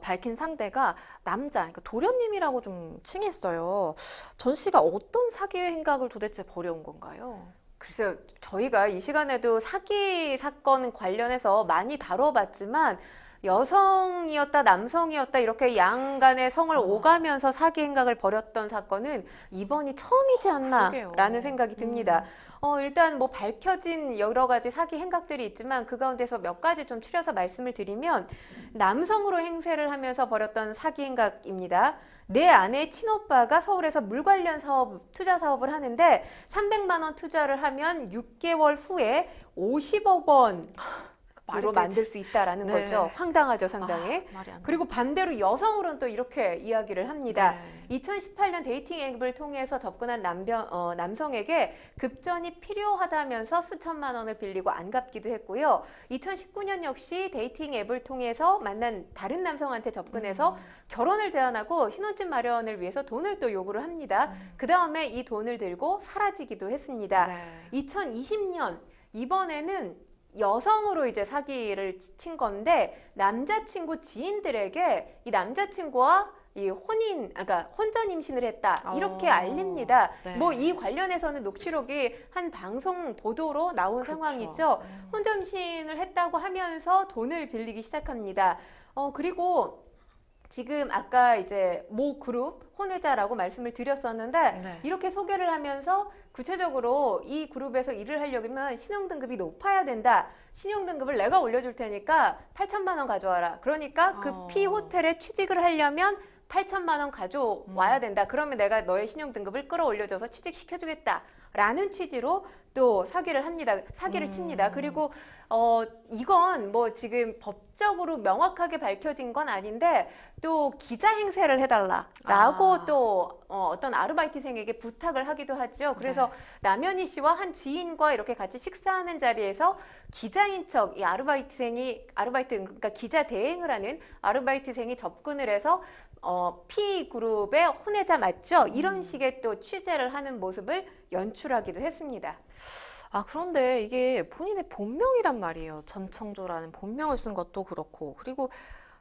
밝힌 상대가 남자, 그러니까 도련님이라고 좀 칭했어요. 전 씨가 어떤 사기의 행각을 도대체 벌여온 건가요? 글쎄요, 저희가 이 시간에도 사기 사건 관련해서 많이 다뤄봤지만 여성이었다 남성이었다 이렇게 양간의 성을 오가면서 사기 행각을 벌였던 사건은 이번이 처음이지 않나라는 그러게요. 생각이 듭니다. 일단 뭐 밝혀진 여러 가지 사기 행각들이 있지만 그 가운데서 몇 가지 좀 추려서 말씀을 드리면 남성으로 행세를 하면서 벌였던 사기 행각입니다. 내 아내 친오빠가 서울에서 물 관련 투자 사업을 하는데 300만 원 투자를 하면 6개월 후에 50억 원 으로 만들 수 있다라는 네. 거죠. 황당하죠, 상당히. 말이 안 돼. 그리고 반대로 여성으로는 또 이렇게 이야기를 합니다. 네. 2018년 데이팅 앱을 통해서 접근한 남성에게 급전이 필요하다면서 수천만 원을 빌리고 안 갚기도 했고요. 2019년 역시 데이팅 앱을 통해서 만난 다른 남성한테 접근해서 결혼을 제안하고 신혼집 마련을 위해서 돈을 또 요구를 합니다. 그 다음에 이 돈을 들고 사라지기도 했습니다. 네. 2020년 이번에는 여성으로 이제 사기를 친 건데 남자친구 지인들에게 이 남자친구와 이 그러니까 혼전 임신을 했다 이렇게 알립니다. 네. 뭐 이 관련해서는 녹취록이 한 방송 보도로 나온 그렇죠. 상황이죠. 혼전 임신을 했다고 하면서 돈을 빌리기 시작합니다. 그리고 지금 아까 이제 모 그룹 혼외자라고 말씀을 드렸었는데 네. 이렇게 소개를 하면서 구체적으로 이 그룹에서 일을 하려면 신용등급이 높아야 된다. 신용등급을 내가 올려줄 테니까 8천만 원 가져와라. 그러니까 그 P 호텔에 취직을 하려면 8천만 원 가져와야 된다. 그러면 내가 너의 신용등급을 끌어올려줘서 취직시켜주겠다. 라는 취지로 또 사기를 칩니다. 그리고 이건 뭐 지금 법적으로 명확하게 밝혀진 건 아닌데 또 기자 행세를 해달라라고 또 어떤 아르바이트생에게 부탁을 하기도 하죠. 그래서 남현희 씨와 한 지인과 이렇게 같이 식사하는 자리에서 기자인 척 이 그러니까 기자 대행을 하는 아르바이트생이 접근을 해서 P그룹의 혼외자 맞죠? 이런 식의 또 취재를 하는 모습을 연출하기도 했습니다. 그런데 이게 본인의 본명이란 말이에요. 전청조라는 본명을 쓴 것도 그렇고, 그리고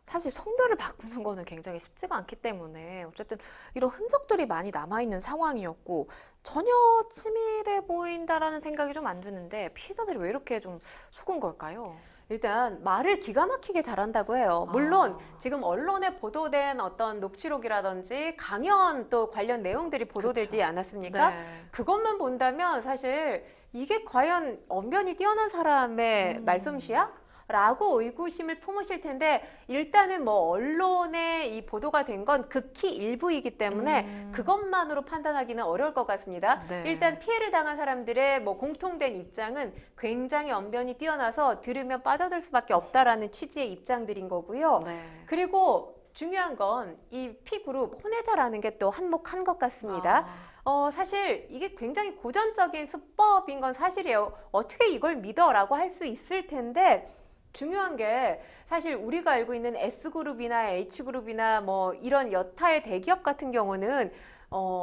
사실 성별을 바꾸는 거는 굉장히 쉽지가 않기 때문에 어쨌든 이런 흔적들이 많이 남아있는 상황이었고 전혀 치밀해 보인다라는 생각이 좀 안 드는데 피해자들이 왜 이렇게 좀 속은 걸까요? 일단 말을 기가 막히게 잘한다고 해요. 물론 지금 언론에 보도된 어떤 녹취록이라든지 강연 또 관련 내용들이 보도되지 그쵸. 않았습니까? 네. 그것만 본다면 사실 이게 과연 언변이 뛰어난 사람의 말솜씨야? 라고 의구심을 품으실 텐데 일단은 뭐 언론에 이 보도가 된 건 극히 일부이기 때문에 그것만으로 판단하기는 어려울 것 같습니다. 네. 일단 피해를 당한 사람들의 뭐 공통된 입장은 굉장히 언변이 뛰어나서 들으면 빠져들 수밖에 없다라는 취지의 입장들인 거고요. 네. 그리고 중요한 건 이 P그룹 혼외자라는 게 또 한몫한 것 같습니다. 사실 이게 굉장히 고전적인 수법인 건 사실이에요. 어떻게 이걸 믿어라고 할 수 있을 텐데 중요한 게 사실 우리가 알고 있는 S그룹이나 H그룹이나 뭐 이런 여타의 대기업 같은 경우는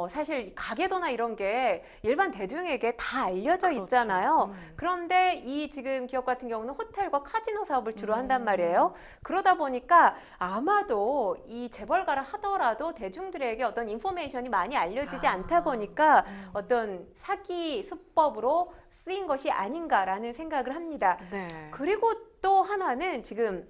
사실 가계도나 이런 게 일반 대중에게 다 알려져 그렇죠. 있잖아요. 그런데 이 지금 기업 같은 경우는 호텔과 카지노 사업을 주로 한단 말이에요. 그러다 보니까 아마도 이 재벌가라 하더라도 대중들에게 어떤 인포메이션이 많이 알려지지 않다 보니까 어떤 사기 수법으로 쓰인 것이 아닌가라는 생각을 합니다. 네. 그리고 또 하나는 지금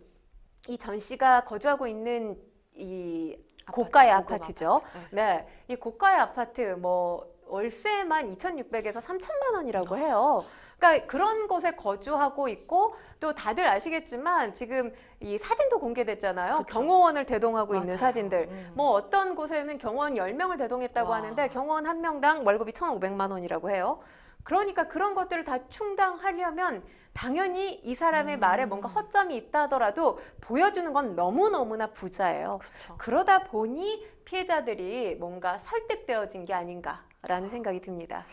이 전 씨가 거주하고 있는 이 고가의 아파트죠. 네, 이 고가의 아파트 뭐 월세만 2,600에서 3,000만 원이라고 해요. 그러니까 그런 곳에 거주하고 있고 또 다들 아시겠지만 지금 이 사진도 공개됐잖아요. 그쵸. 경호원을 대동하고 있는 맞아요. 사진들. 뭐 어떤 곳에는 경호원 10명을 대동했다고 와. 하는데 경호원 한 명당 월급이 1,500만 원이라고 해요. 그러니까 그런 것들을 다 충당하려면 당연히 이 사람의 말에 뭔가 허점이 있다 하더라도 보여주는 건 너무너무나 부자예요. 그쵸. 그러다 보니 피해자들이 뭔가 설득되어진 게 아닌가라는 생각이 듭니다.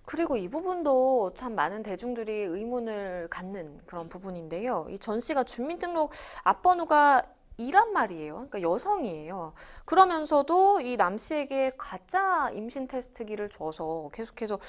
그리고 이 부분도 참 많은 대중들이 의문을 갖는 그런 부분인데요. 이 전 씨가 주민등록 앞번호가 이란 말이에요. 그러니까 여성이에요. 그러면서도 이 남 씨에게 가짜 임신 테스트기를 줘서 계속해서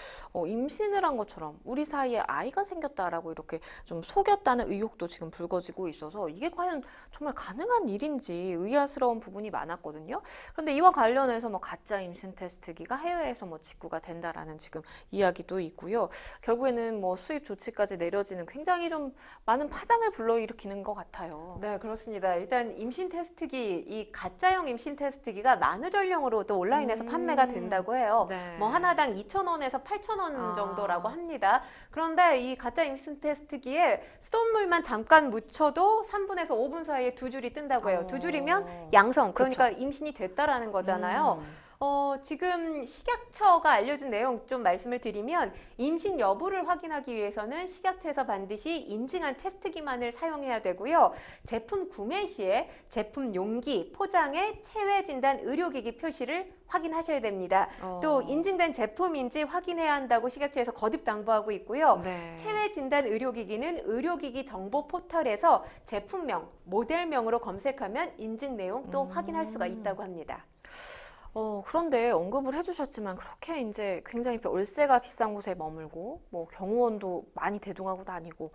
임신을 한 것처럼 우리 사이에 아이가 생겼다라고 이렇게 좀 속였다는 의혹도 지금 불거지고 있어서 이게 과연 정말 가능한 일인지 의아스러운 부분이 많았거든요. 그런데 이와 관련해서 뭐 가짜 임신 테스트기가 해외에서 뭐 직구가 된다라는 지금 이야기도 있고요. 결국에는 뭐 수입 조치까지 내려지는 굉장히 좀 많은 파장을 불러일으키는 것 같아요. 네, 그렇습니다. 일단 임신 테스트기, 이 가짜형 임신 테스트기가 만우절용으로 또 온라인에서 판매가 된다고 해요. 네. 뭐 하나당 2,000원에서 8,000원 정도라고 합니다. 그런데 이 가짜 임신 테스트기에 수돗물만 잠깐 묻혀도 3분에서 5분 사이에 두 줄이 뜬다고 해요. 두 줄이면 양성, 그러니까 임신이 됐다라는 거잖아요. 지금 식약처가 알려준 내용 좀 말씀을 드리면 임신 여부를 확인하기 위해서는 식약처에서 반드시 인증한 테스트기만을 사용해야 되고요. 제품 구매 시에 제품 용기, 포장에 체외 진단 의료기기 표시를 확인하셔야 됩니다. 또 인증된 제품인지 확인해야 한다고 식약처에서 거듭 당부하고 있고요. 네. 체외 진단 의료기기는 의료기기 정보 포털에서 제품명, 모델명으로 검색하면 인증 내용 또 확인할 수가 있다고 합니다. 그런데 언급을 해주셨지만 그렇게 이제 굉장히 월세가 비싼 곳에 머물고 뭐 경호원도 많이 대동하고 다니고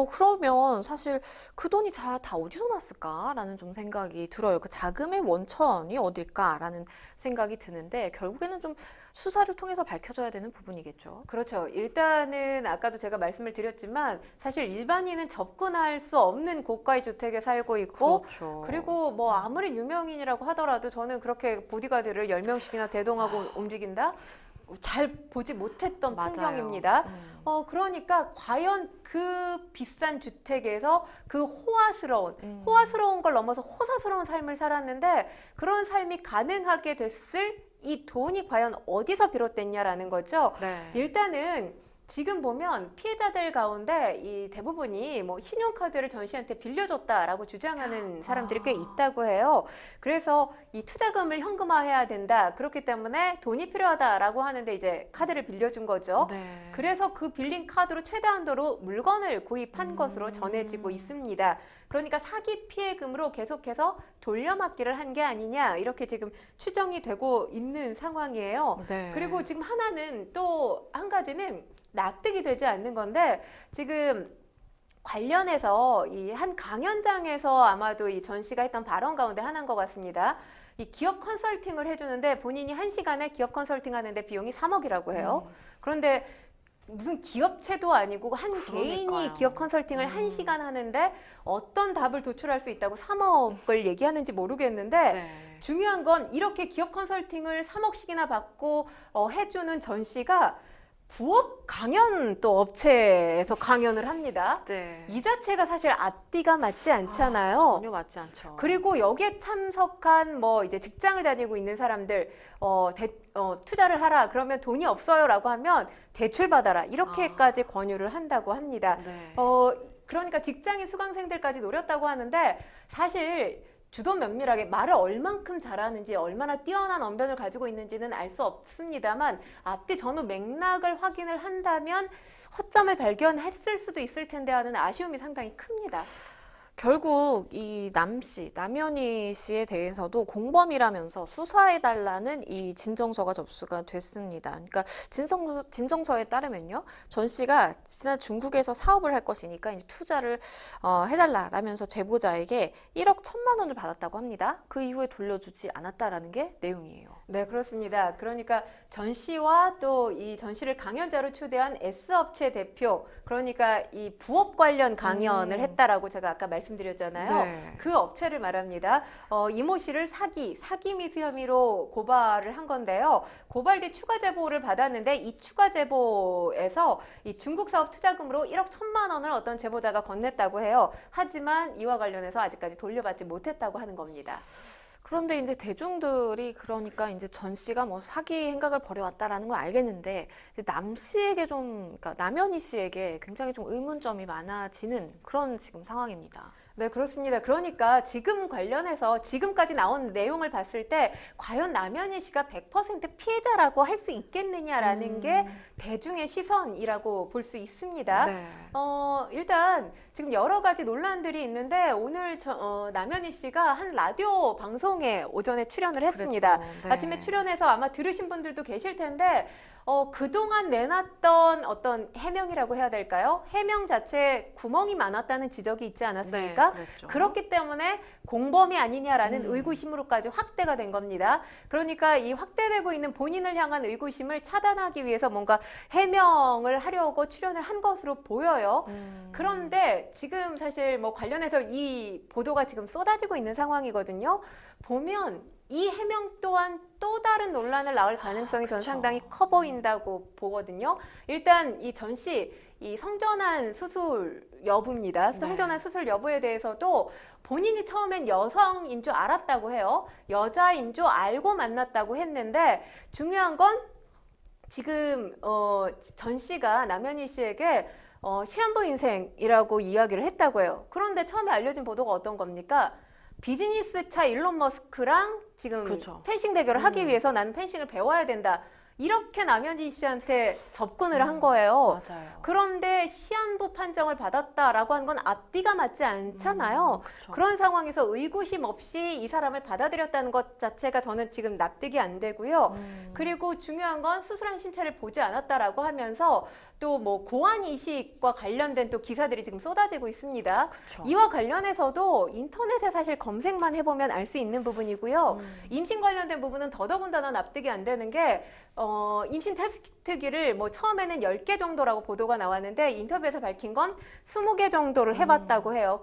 그러면 사실 그 돈이 다 어디서 났을까라는 좀 생각이 들어요. 그 자금의 원천이 어딜까라는 생각이 드는데 결국에는 좀 수사를 통해서 밝혀져야 되는 부분이겠죠. 그렇죠. 일단은 아까도 제가 말씀을 드렸지만 사실 일반인은 접근할 수 없는 고가의 주택에 살고 있고 그렇죠. 그리고 뭐 아무리 유명인이라고 하더라도 저는 그렇게 보디가드를 10명씩이나 대동하고 움직인다? 잘 보지 못했던 맞아요. 풍경입니다. 그러니까 과연 그 비싼 주택에서 그 호화스러운 걸 넘어서 호사스러운 삶을 살았는데 그런 삶이 가능하게 됐을 이 돈이 과연 어디서 비롯됐냐라는 거죠. 네. 일단은 지금 보면 피해자들 가운데 이 대부분이 뭐 신용카드를 전 씨한테 빌려줬다라고 주장하는 사람들이 꽤 있다고 해요. 그래서 이 투자금을 현금화해야 된다. 그렇기 때문에 돈이 필요하다라고 하는데 이제 카드를 빌려준 거죠. 네. 그래서 그 빌린 카드로 최대한도로 물건을 구입한 것으로 전해지고 있습니다. 그러니까 사기 피해금으로 계속해서 돌려막기를 한 게 아니냐 이렇게 지금 추정이 되고 있는 상황이에요. 네. 그리고 지금 하나는 또 한 가지는 납득이 되지 않는 건데 지금 관련해서 이 한 강연장에서 아마도 이 전 씨가 했던 발언 가운데 하나인 것 같습니다. 이 기업 컨설팅을 해주는데 본인이 1시간에 기업 컨설팅 하는데 비용이 3억이라고 해요. 그런데 무슨 기업체도 아니고 한 개인이 그러니까요. 기업 컨설팅을 1시간 하는데 어떤 답을 도출할 수 있다고 3억을 얘기하는지 모르겠는데 네. 중요한 건 이렇게 기업 컨설팅을 3억씩이나 받고 해주는 전 씨가 부업 강연 또 업체에서 강연을 합니다. 네. 이 자체가 사실 앞뒤가 맞지 않잖아요. 전혀 맞지 않죠. 그리고 여기에 참석한 뭐 이제 직장을 다니고 있는 사람들 투자를 하라 그러면 돈이 없어요라고 하면 대출 받아라 이렇게까지 권유를 한다고 합니다. 네. 그러니까 직장인 수강생들까지 노렸다고 하는데 사실 주도 면밀하게 말을 얼만큼 잘하는지 얼마나 뛰어난 언변을 가지고 있는지는 알 수 없습니다만 앞뒤 전후 맥락을 확인을 한다면 허점을 발견했을 수도 있을 텐데 하는 아쉬움이 상당히 큽니다. 결국 이 남현희 씨에 대해서도 공범이라면서 수사해달라는 이 진정서가 접수가 됐습니다. 그러니까 진정서에 따르면요, 전 씨가 지난 중국에서 사업을 할 것이니까 이제 투자를 해달라라면서 제보자에게 1억 1천만 원을 받았다고 합니다. 그 이후에 돌려주지 않았다라는 게 내용이에요. 네, 그렇습니다. 그러니까 전 씨와 또 이 전 씨를 강연자로 초대한 S업체 대표, 그러니까 이 부업 관련 강연을 했다라고 제가 아까 말씀드렸잖아요. 네. 그 업체를 말합니다. 이모 씨를 사기 미수 혐의로 고발을 한 건데요. 고발 뒤 추가 제보를 받았는데 이 추가 제보에서 이 중국 사업 투자금으로 1억 1천만 원을 어떤 제보자가 건넸다고 해요. 하지만 이와 관련해서 아직까지 돌려받지 못했다고 하는 겁니다. 그런데 이제 대중들이 그러니까 이제 전 씨가 뭐 사기 행각을 벌여왔다라는 걸 알겠는데 이제 남 씨에게 그러니까 남현희 씨에게 굉장히 좀 의문점이 많아지는 그런 지금 상황입니다. 네, 그렇습니다. 그러니까 지금 관련해서 지금까지 나온 내용을 봤을 때 과연 남현희 씨가 100% 피해자라고 할 수 있겠느냐라는 게 대중의 시선이라고 볼 수 있습니다. 네. 일단 지금 여러 가지 논란들이 있는데 오늘 남현희 씨가 한 라디오 방송에 오전에 출연을 했습니다. 그랬죠. 네. 아침에 출연해서 아마 들으신 분들도 계실 텐데 그동안 내놨던 어떤 해명이라고 해야 될까요? 해명 자체에 구멍이 많았다는 지적이 있지 않았습니까? 네, 그랬죠. 그렇기 때문에 공범이 아니냐라는 의구심으로까지 확대가 된 겁니다. 그러니까 이 확대되고 있는 본인을 향한 의구심을 차단하기 위해서 뭔가 해명을 하려고 출연을 한 것으로 보여요. 그런데 지금 사실 뭐 관련해서 이 보도가 지금 쏟아지고 있는 상황이거든요. 보면 이 해명 또한 또 다른 논란을 낳을 가능성이 저는 그쵸. 상당히 커 보인다고 보거든요. 일단 이 전 씨, 이 성전환 수술 여부입니다. 네. 성전환 수술 여부에 대해서도 본인이 처음엔 여성인 줄 알았다고 해요. 여자인 줄 알고 만났다고 했는데 중요한 건 지금 전 씨가 남현희 씨에게 시한부 인생이라고 이야기를 했다고 해요. 그런데 처음에 알려진 보도가 어떤 겁니까? 비즈니스 차 일론 머스크랑 지금 그쵸. 펜싱 대결을 하기 위해서 나는 펜싱을 배워야 된다. 이렇게 남현희 씨한테 접근을 한 거예요. 맞아요. 그런데 시한부 판정을 받았다라고 하는 건 앞뒤가 맞지 않잖아요. 그쵸. 그런 상황에서 의구심 없이 이 사람을 받아들였다는 것 자체가 저는 지금 납득이 안 되고요. 그리고 중요한 건 수술한 신체를 보지 않았다라고 하면서 또 뭐 고안 이식과 관련된 또 기사들이 지금 쏟아지고 있습니다. 그쵸. 이와 관련해서도 인터넷에 사실 검색만 해보면 알 수 있는 부분이고요. 임신 관련된 부분은 더더군다나 납득이 안 되는 게 임신 테스트기를 뭐 처음에는 10개 정도라고 보도가 나왔는데 인터뷰에서 밝힌 건 20개 정도를 해봤다고 해요.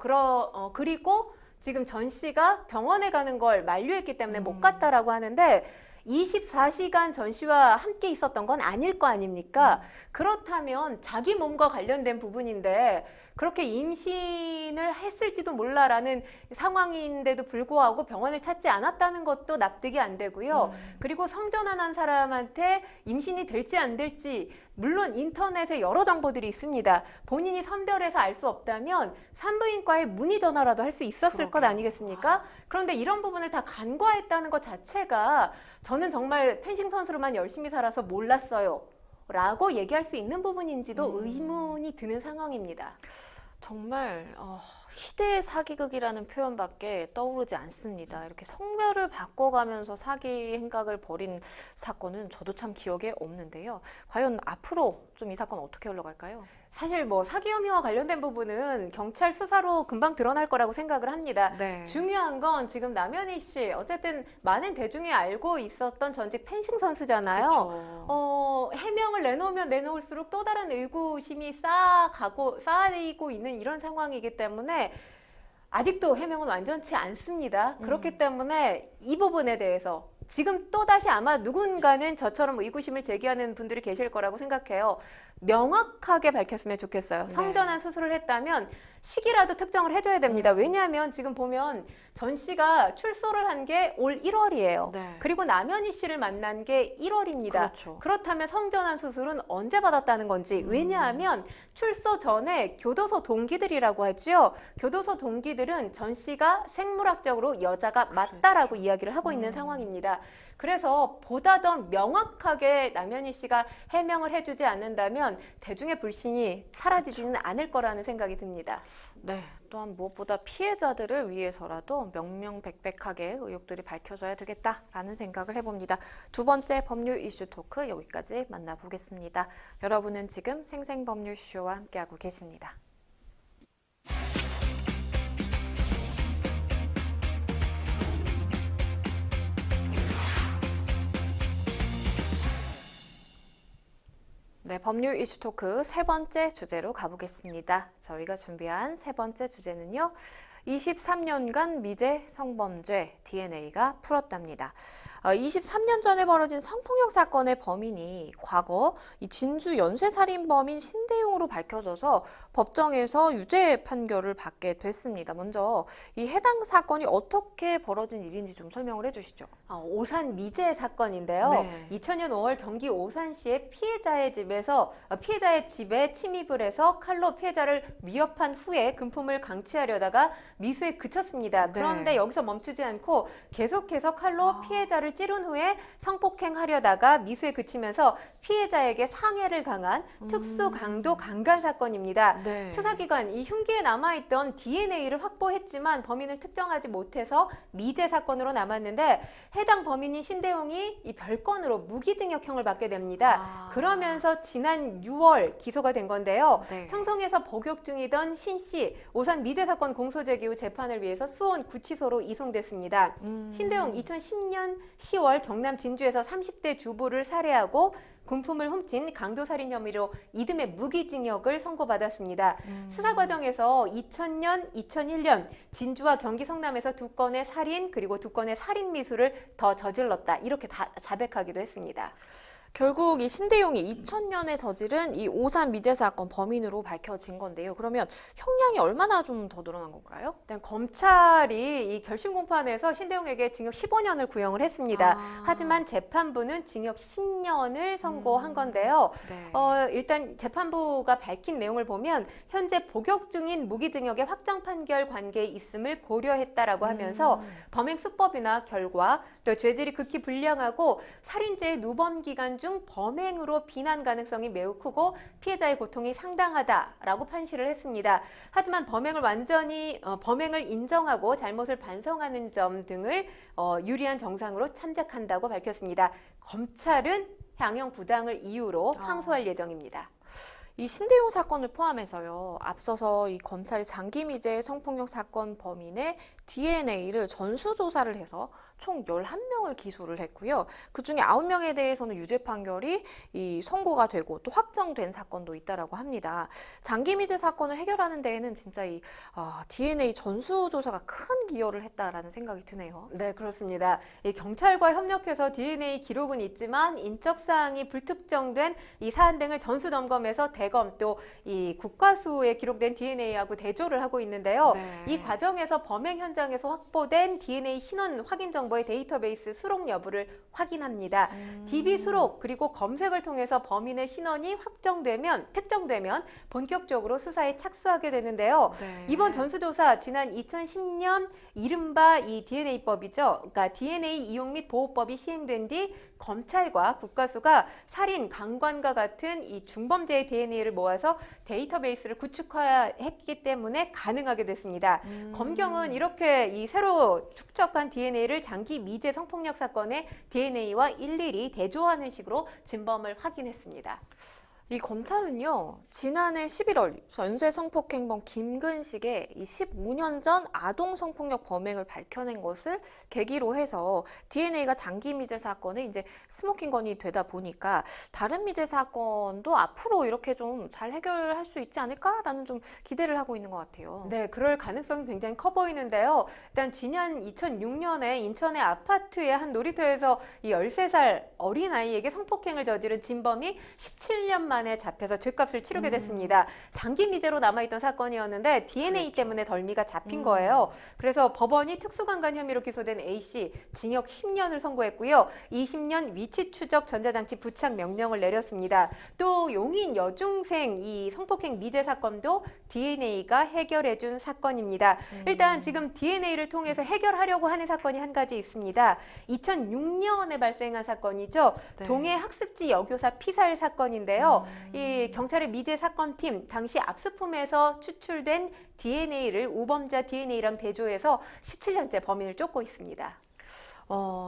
그리고 지금 전 씨가 병원에 가는 걸 만류했기 때문에 못 갔다라고 하는데 24시간 전 씨와 함께 있었던 건 아닐 거 아닙니까? 그렇다면 자기 몸과 관련된 부분인데 그렇게 임신을 했을지도 몰라라는 상황인데도 불구하고 병원을 찾지 않았다는 것도 납득이 안 되고요. 그리고 성전환한 사람한테 임신이 될지 안 될지 물론 인터넷에 여러 정보들이 있습니다. 본인이 선별해서 알 수 없다면 산부인과에 문의 전화라도 할 수 있었을 것 아니겠습니까? 그런데 이런 부분을 다 간과했다는 것 자체가 저는 정말 펜싱 선수로만 열심히 살아서 몰랐어요 라고 얘기할 수 있는 부분인지도 의문이 드는 상황입니다. 정말 희대의 사기극이라는 표현밖에 떠오르지 않습니다. 이렇게 성별을 바꿔가면서 사기 행각을 벌인 사건은 저도 참 기억에 없는데요. 과연 앞으로 좀 이 사건 어떻게 흘러갈까요? 사실 뭐 사기 혐의와 관련된 부분은 경찰 수사로 금방 드러날 거라고 생각을 합니다. 네. 중요한 건 지금 남현희 씨 어쨌든 많은 대중이 알고 있었던 전직 펜싱 선수잖아요. 해명을 내놓으면 내놓을수록 또 다른 의구심이 쌓이고 있는 이런 상황이기 때문에 아직도 해명은 완전치 않습니다. 그렇기 때문에 이 부분에 대해서 지금 또다시 아마 누군가는 저처럼 의구심을 제기하는 분들이 계실 거라고 생각해요. 명확하게 밝혔으면 좋겠어요. 성전환 수술을 했다면 시기라도 특정을 해줘야 됩니다. 왜냐하면 지금 보면 전 씨가 출소를 한 게 올 1월이에요. 그리고 남현희 씨를 만난 게 1월입니다. 그렇죠. 그렇다면 성전환 수술은 언제 받았다는 건지. 왜냐하면 출소 전에 교도소 동기들이라고 하죠. 교도소 동기들은 전 씨가 생물학적으로 여자가 맞다라고 이야기를 하고 있는 상황입니다. 그래서 보다 더 명확하게 남현희 씨가 해명을 해주지 않는다면 대중의 불신이 사라지지는 않을 거라는 생각이 듭니다. 네, 또한 무엇보다 피해자들을 위해서라도 명명백백하게 의혹들이 밝혀져야 되겠다라는 생각을 해봅니다. 두 번째 법률 이슈 토크 여기까지 만나보겠습니다. 여러분은 지금 생생법률쇼와 함께하고 계십니다. 네, 법률 이슈 토크 세 번째 주제로 가보겠습니다. 저희가 준비한 세 번째 주제는요. 23년간 미제 성범죄 DNA가 풀었답니다. 23년 전에 벌어진 성폭력 사건의 범인이 과거 이 진주 연쇄살인범인 신대용으로 밝혀져서 법정에서 유죄 판결을 받게 됐습니다. 먼저 이 해당 사건이 어떻게 벌어진 일인지 좀 설명을 해주시죠. 오산 미제 사건인데요. 네. 2000년 5월 경기 오산시의 피해자의 집에 침입을 해서 칼로 피해자를 위협한 후에 금품을 강취하려다가 미수에 그쳤습니다. 그런데 여기서 멈추지 않고 계속해서 칼로 피해자를 찌른 후에 성폭행하려다가 미수에 그치면서 피해자에게 상해를 강한 특수 강도 강간 사건입니다. 수사기관 이 흉기에 남아있던 DNA를 확보했지만 범인을 특정하지 못해서 미제 사건으로 남았는데 해당 범인인 신대용이 이 별건으로 무기징역형을 받게 됩니다. 그러면서 지난 6월 기소가 된 건데요. 청송에서 복역 중이던 신 씨 오산 미제 사건 공소 제기 후 재판을 위해서 수원 구치소로 이송됐습니다. 신대용 2010년 10월 경남 진주에서 30대 주부를 살해하고 금품을 훔친 강도살인 혐의로 이듬해 무기징역을 선고받았습니다. 수사 과정에서 2000년, 2001년 진주와 경기 성남에서 2건의 살인 그리고 2건의 살인 미수를 더 저질렀다. 이렇게 다 자백하기도 했습니다. 결국 이 신대용이 2000년에 저지른 이 오산 미제 사건 범인으로 밝혀진 건데요. 그러면 형량이 얼마나 좀 더 늘어난 건가요? 일단 검찰이 이 결심 공판에서 신대용에게 징역 15년을 구형을 했습니다. 하지만 재판부는 징역 10년을 선고한 건데요. 일단 재판부가 밝힌 내용을 보면 현재 복역 중인 무기징역의 확정 판결 관계에 있음을 고려했다라고 하면서 범행 수법이나 결과 또 죄질이 극히 불량하고 살인죄의 누범 기간 중 범행으로 비난 가능성이 매우 크고 피해자의 고통이 상당하다라고 판시를 했습니다. 하지만 범행을 인정하고 잘못을 반성하는 점 등을 유리한 정상으로 참작한다고 밝혔습니다. 검찰은 양형 부당을 이유로 항소할 예정입니다. 이 신대용 사건을 포함해서요. 앞서서 이 검찰이 장기미제 성폭력 사건 범인의 DNA를 전수조사를 해서 총 11명을 기소를 했고요. 그중에 9명에 대해서는 유죄 판결이 선고가 되고 또 확정된 사건도 있다라고 합니다. 장기미제 사건을 해결하는 데에는 진짜 이 DNA 전수조사가 큰 기여를 했다라는 생각이 드네요. 네, 그렇습니다. 이 경찰과 협력해서 DNA 기록은 있지만 인적사항이 불특정된 이 사안 등을 전수 점검해서 대검 또 이 국과수에 기록된 DNA하고 대조를 하고 있는데요. 네. 이 과정에서 범행 현장에서 확보된 DNA 신원 확인 정보의 데이터베이스 수록 여부를 확인합니다. DB 수록 그리고 검색을 통해서 범인의 신원이 특정되면 본격적으로 수사에 착수하게 되는데요. 네. 이번 전수조사 지난 2010년 이른바 이 DNA법이죠. 그러니까 DNA 이용 및 보호법이 시행된 뒤 검찰과 국가수가 살인, 강간과 같은 이 중범죄의 DNA를 모아서 데이터베이스를 구축했기 때문에 가능하게 됐습니다. 검경은 이렇게 이 새로 축적한 DNA를 장기 미제 성폭력 사건의 DNA와 일일이 대조하는 식으로 진범을 확인했습니다. 이 검찰은요, 지난해 11월 연쇄 성폭행범 김근식의 이 15년 전 아동 성폭력 범행을 밝혀낸 것을 계기로 해서 DNA가 장기 미제 사건에 이제 스모킹건이 되다 보니까 다른 미제 사건도 앞으로 이렇게 좀 잘 해결할 수 있지 않을까라는 좀 기대를 하고 있는 것 같아요. 네, 그럴 가능성이 굉장히 커 보이는데요. 일단 지난 2006년에 인천의 아파트의 한 놀이터에서 이 13살 어린아이에게 성폭행을 저지른 진범이 17년 만에 잡혀서 죗값을 치르게 됐습니다. 장기 미제로 남아있던 사건이었는데 DNA 그렇죠. 때문에 덜미가 잡힌 거예요. 그래서 법원이 특수강간 혐의로 기소된 A씨 징역 10년을 선고했고요. 20년 위치 추적 전자장치 부착 명령을 내렸습니다. 또 용인 여중생 이 성폭행 미제 사건도 DNA가 해결해준 사건입니다. 일단 지금 DNA를 통해서 해결하려고 하는 사건이 한 가지 있습니다. 2006년에 발생한 사건이죠. 네. 동해 학습지 여교사 피살 사건인데요. 이 경찰의 미제 사건팀 당시 압수품에서 추출된 DNA를 우범자 DNA랑 대조해서 17년째 범인을 쫓고 있습니다.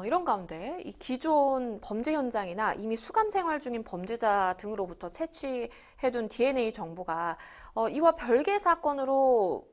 이런 가운데 이 기존 범죄 현장이나 이미 수감 생활 중인 범죄자 등으로부터 채취해둔 DNA 정보가 이와 별개 사건으로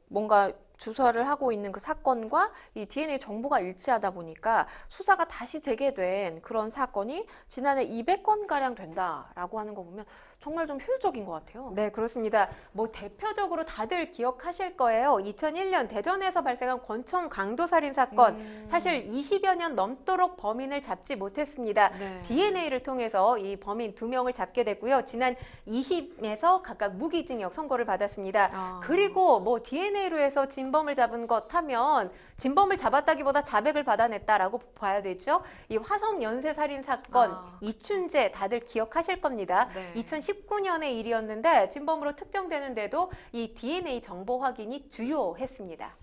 뭔가 주사를 하고 있는 그 사건과 이 DNA 정보가 일치하다 보니까 수사가 다시 재개된 그런 사건이 지난해 200건가량 된다라고 하는 거 보면 정말 좀 효율적인 것 같아요. 네, 그렇습니다. 뭐 대표적으로 다들 기억하실 거예요. 2001년 대전에서 발생한 권총 강도살인 사건. 사실 20여 년 넘도록 범인을 잡지 못했습니다. 네. DNA를 통해서 이 범인 2명을 잡게 됐고요. 지난 2심에서 각각 무기징역 선고를 받았습니다. 그리고 뭐 DNA로 해서 진범을 잡은 것 하면 진범을 잡았다기보다 자백을 받아냈다라고 봐야 되죠. 이 화성 연쇄살인 사건, 이춘재 다들 기억하실 겁니다. 네. 2019년의 일이었는데 진범으로 특정되는데도 이 DNA 정보 확인이 주요했습니다.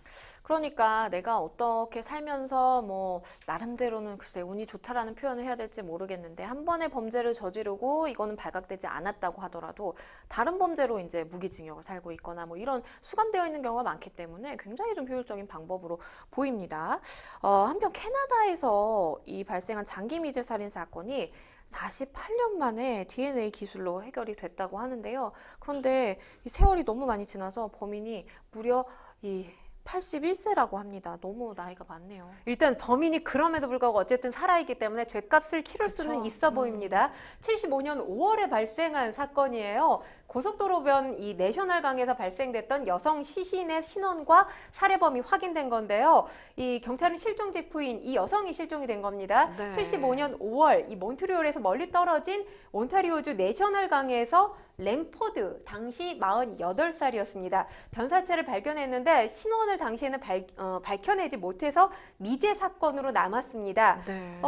그러니까 내가 어떻게 살면서 뭐 나름대로는 글쎄 운이 좋다라는 표현을 해야 될지 모르겠는데 한 번의 범죄를 저지르고 이거는 발각되지 않았다고 하더라도 다른 범죄로 이제 무기징역을 살고 있거나 뭐 이런 수감되어 있는 경우가 많기 때문에 굉장히 좀 효율적인 방법으로 보입니다. 한편 캐나다에서 이 발생한 장기 미제 살인 사건이 48년 만에 DNA 기술로 해결이 됐다고 하는데요. 그런데 이 세월이 너무 많이 지나서 범인이 무려 이 81세라고 합니다. 너무 나이가 많네요. 일단 범인이 그럼에도 불구하고 어쨌든 살아있기 때문에 죗값을 치를 그쵸? 수는 있어 보입니다. 75년 5월에 발생한 사건이에요. 고속도로변 이 내셔널강에서 발생됐던 여성 시신의 신원과 살해범이 확인된 건데요. 이 경찰은 실종 직후인 이 여성이 실종이 된 겁니다. 네. 75년 5월 이 몬트리올에서 멀리 떨어진 온타리오주 내셔널강에서 랭포드 당시 48살이었습니다. 변사체를 발견했는데 신원을 당시에는 밝혀내지 못해서 미제 사건으로 남았습니다. 네.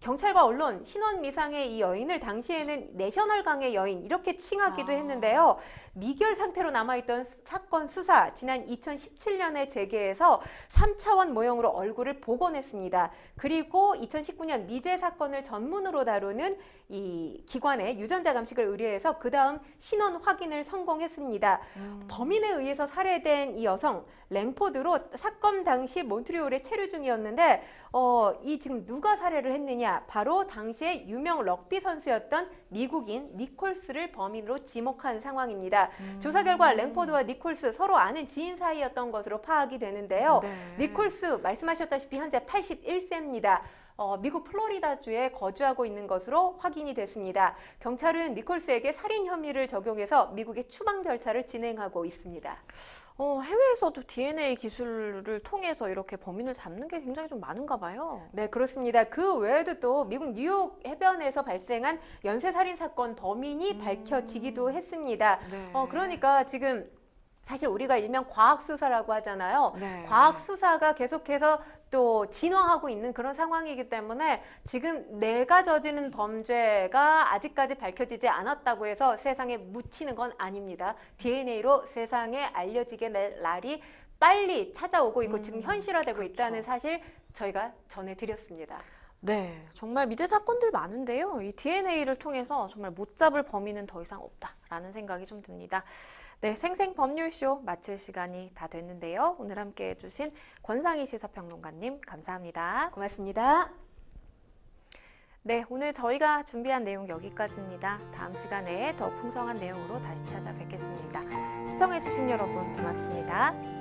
경찰과 언론, 신원 미상의 이 여인을 당시에는 내셔널강의 여인 이렇게 칭하기도 했는데요. 미결 상태로 남아있던 사건 수사 지난 2017년에 재개해서 3차원 모형으로 얼굴을 복원했습니다. 그리고 2019년 미제 사건을 전문으로 다루는 이 기관에 유전자 감식을 의뢰해서 그 다음 신원 확인을 성공했습니다. 범인에 의해서 살해된 이 여성 랭포드로 사건 당시 몬트리올에 체류 중이었는데 이 지금 누가 살해를 했느냐? 바로 당시에 유명 럭비 선수였던 미국인 니콜스를 범인으로 지목한 상황입니다. 조사 결과 랭포드와 니콜스 서로 아는 지인 사이였던 것으로 파악이 되는데요. 네. 니콜스 말씀하셨다시피 현재 81세입니다. 미국 플로리다주에 거주하고 있는 것으로 확인이 됐습니다. 경찰은 니콜스에게 살인 혐의를 적용해서 미국의 추방 절차를 진행하고 있습니다. 해외에서도 DNA 기술을 통해서 이렇게 범인을 잡는 게 굉장히 좀 많은가 봐요. 네, 그렇습니다. 그 외에도 또 미국 뉴욕 해변에서 발생한 연쇄살인 사건 범인이 밝혀지기도 했습니다. 네. 그러니까 지금 사실 우리가 일명 과학수사라고 하잖아요. 네. 과학수사가 계속해서 또 진화하고 있는 그런 상황이기 때문에 지금 내가 저지른 범죄가 아직까지 밝혀지지 않았다고 해서 세상에 묻히는 건 아닙니다. DNA로 세상에 알려지게 될 날이 빨리 찾아오고 있고 지금 현실화되고 그렇죠. 있다는 사실 저희가 전해드렸습니다. 네, 정말 미제 사건들 많은데요. 이 DNA를 통해서 정말 못 잡을 범인은 더 이상 없다라는 생각이 좀 듭니다. 네, 생생법률쇼 마칠 시간이 다 됐는데요. 오늘 함께 해주신 권상희 시사평론가님 감사합니다. 고맙습니다. 네, 오늘 저희가 준비한 내용 여기까지입니다. 다음 시간에 더 풍성한 내용으로 다시 찾아뵙겠습니다. 시청해주신 여러분 고맙습니다.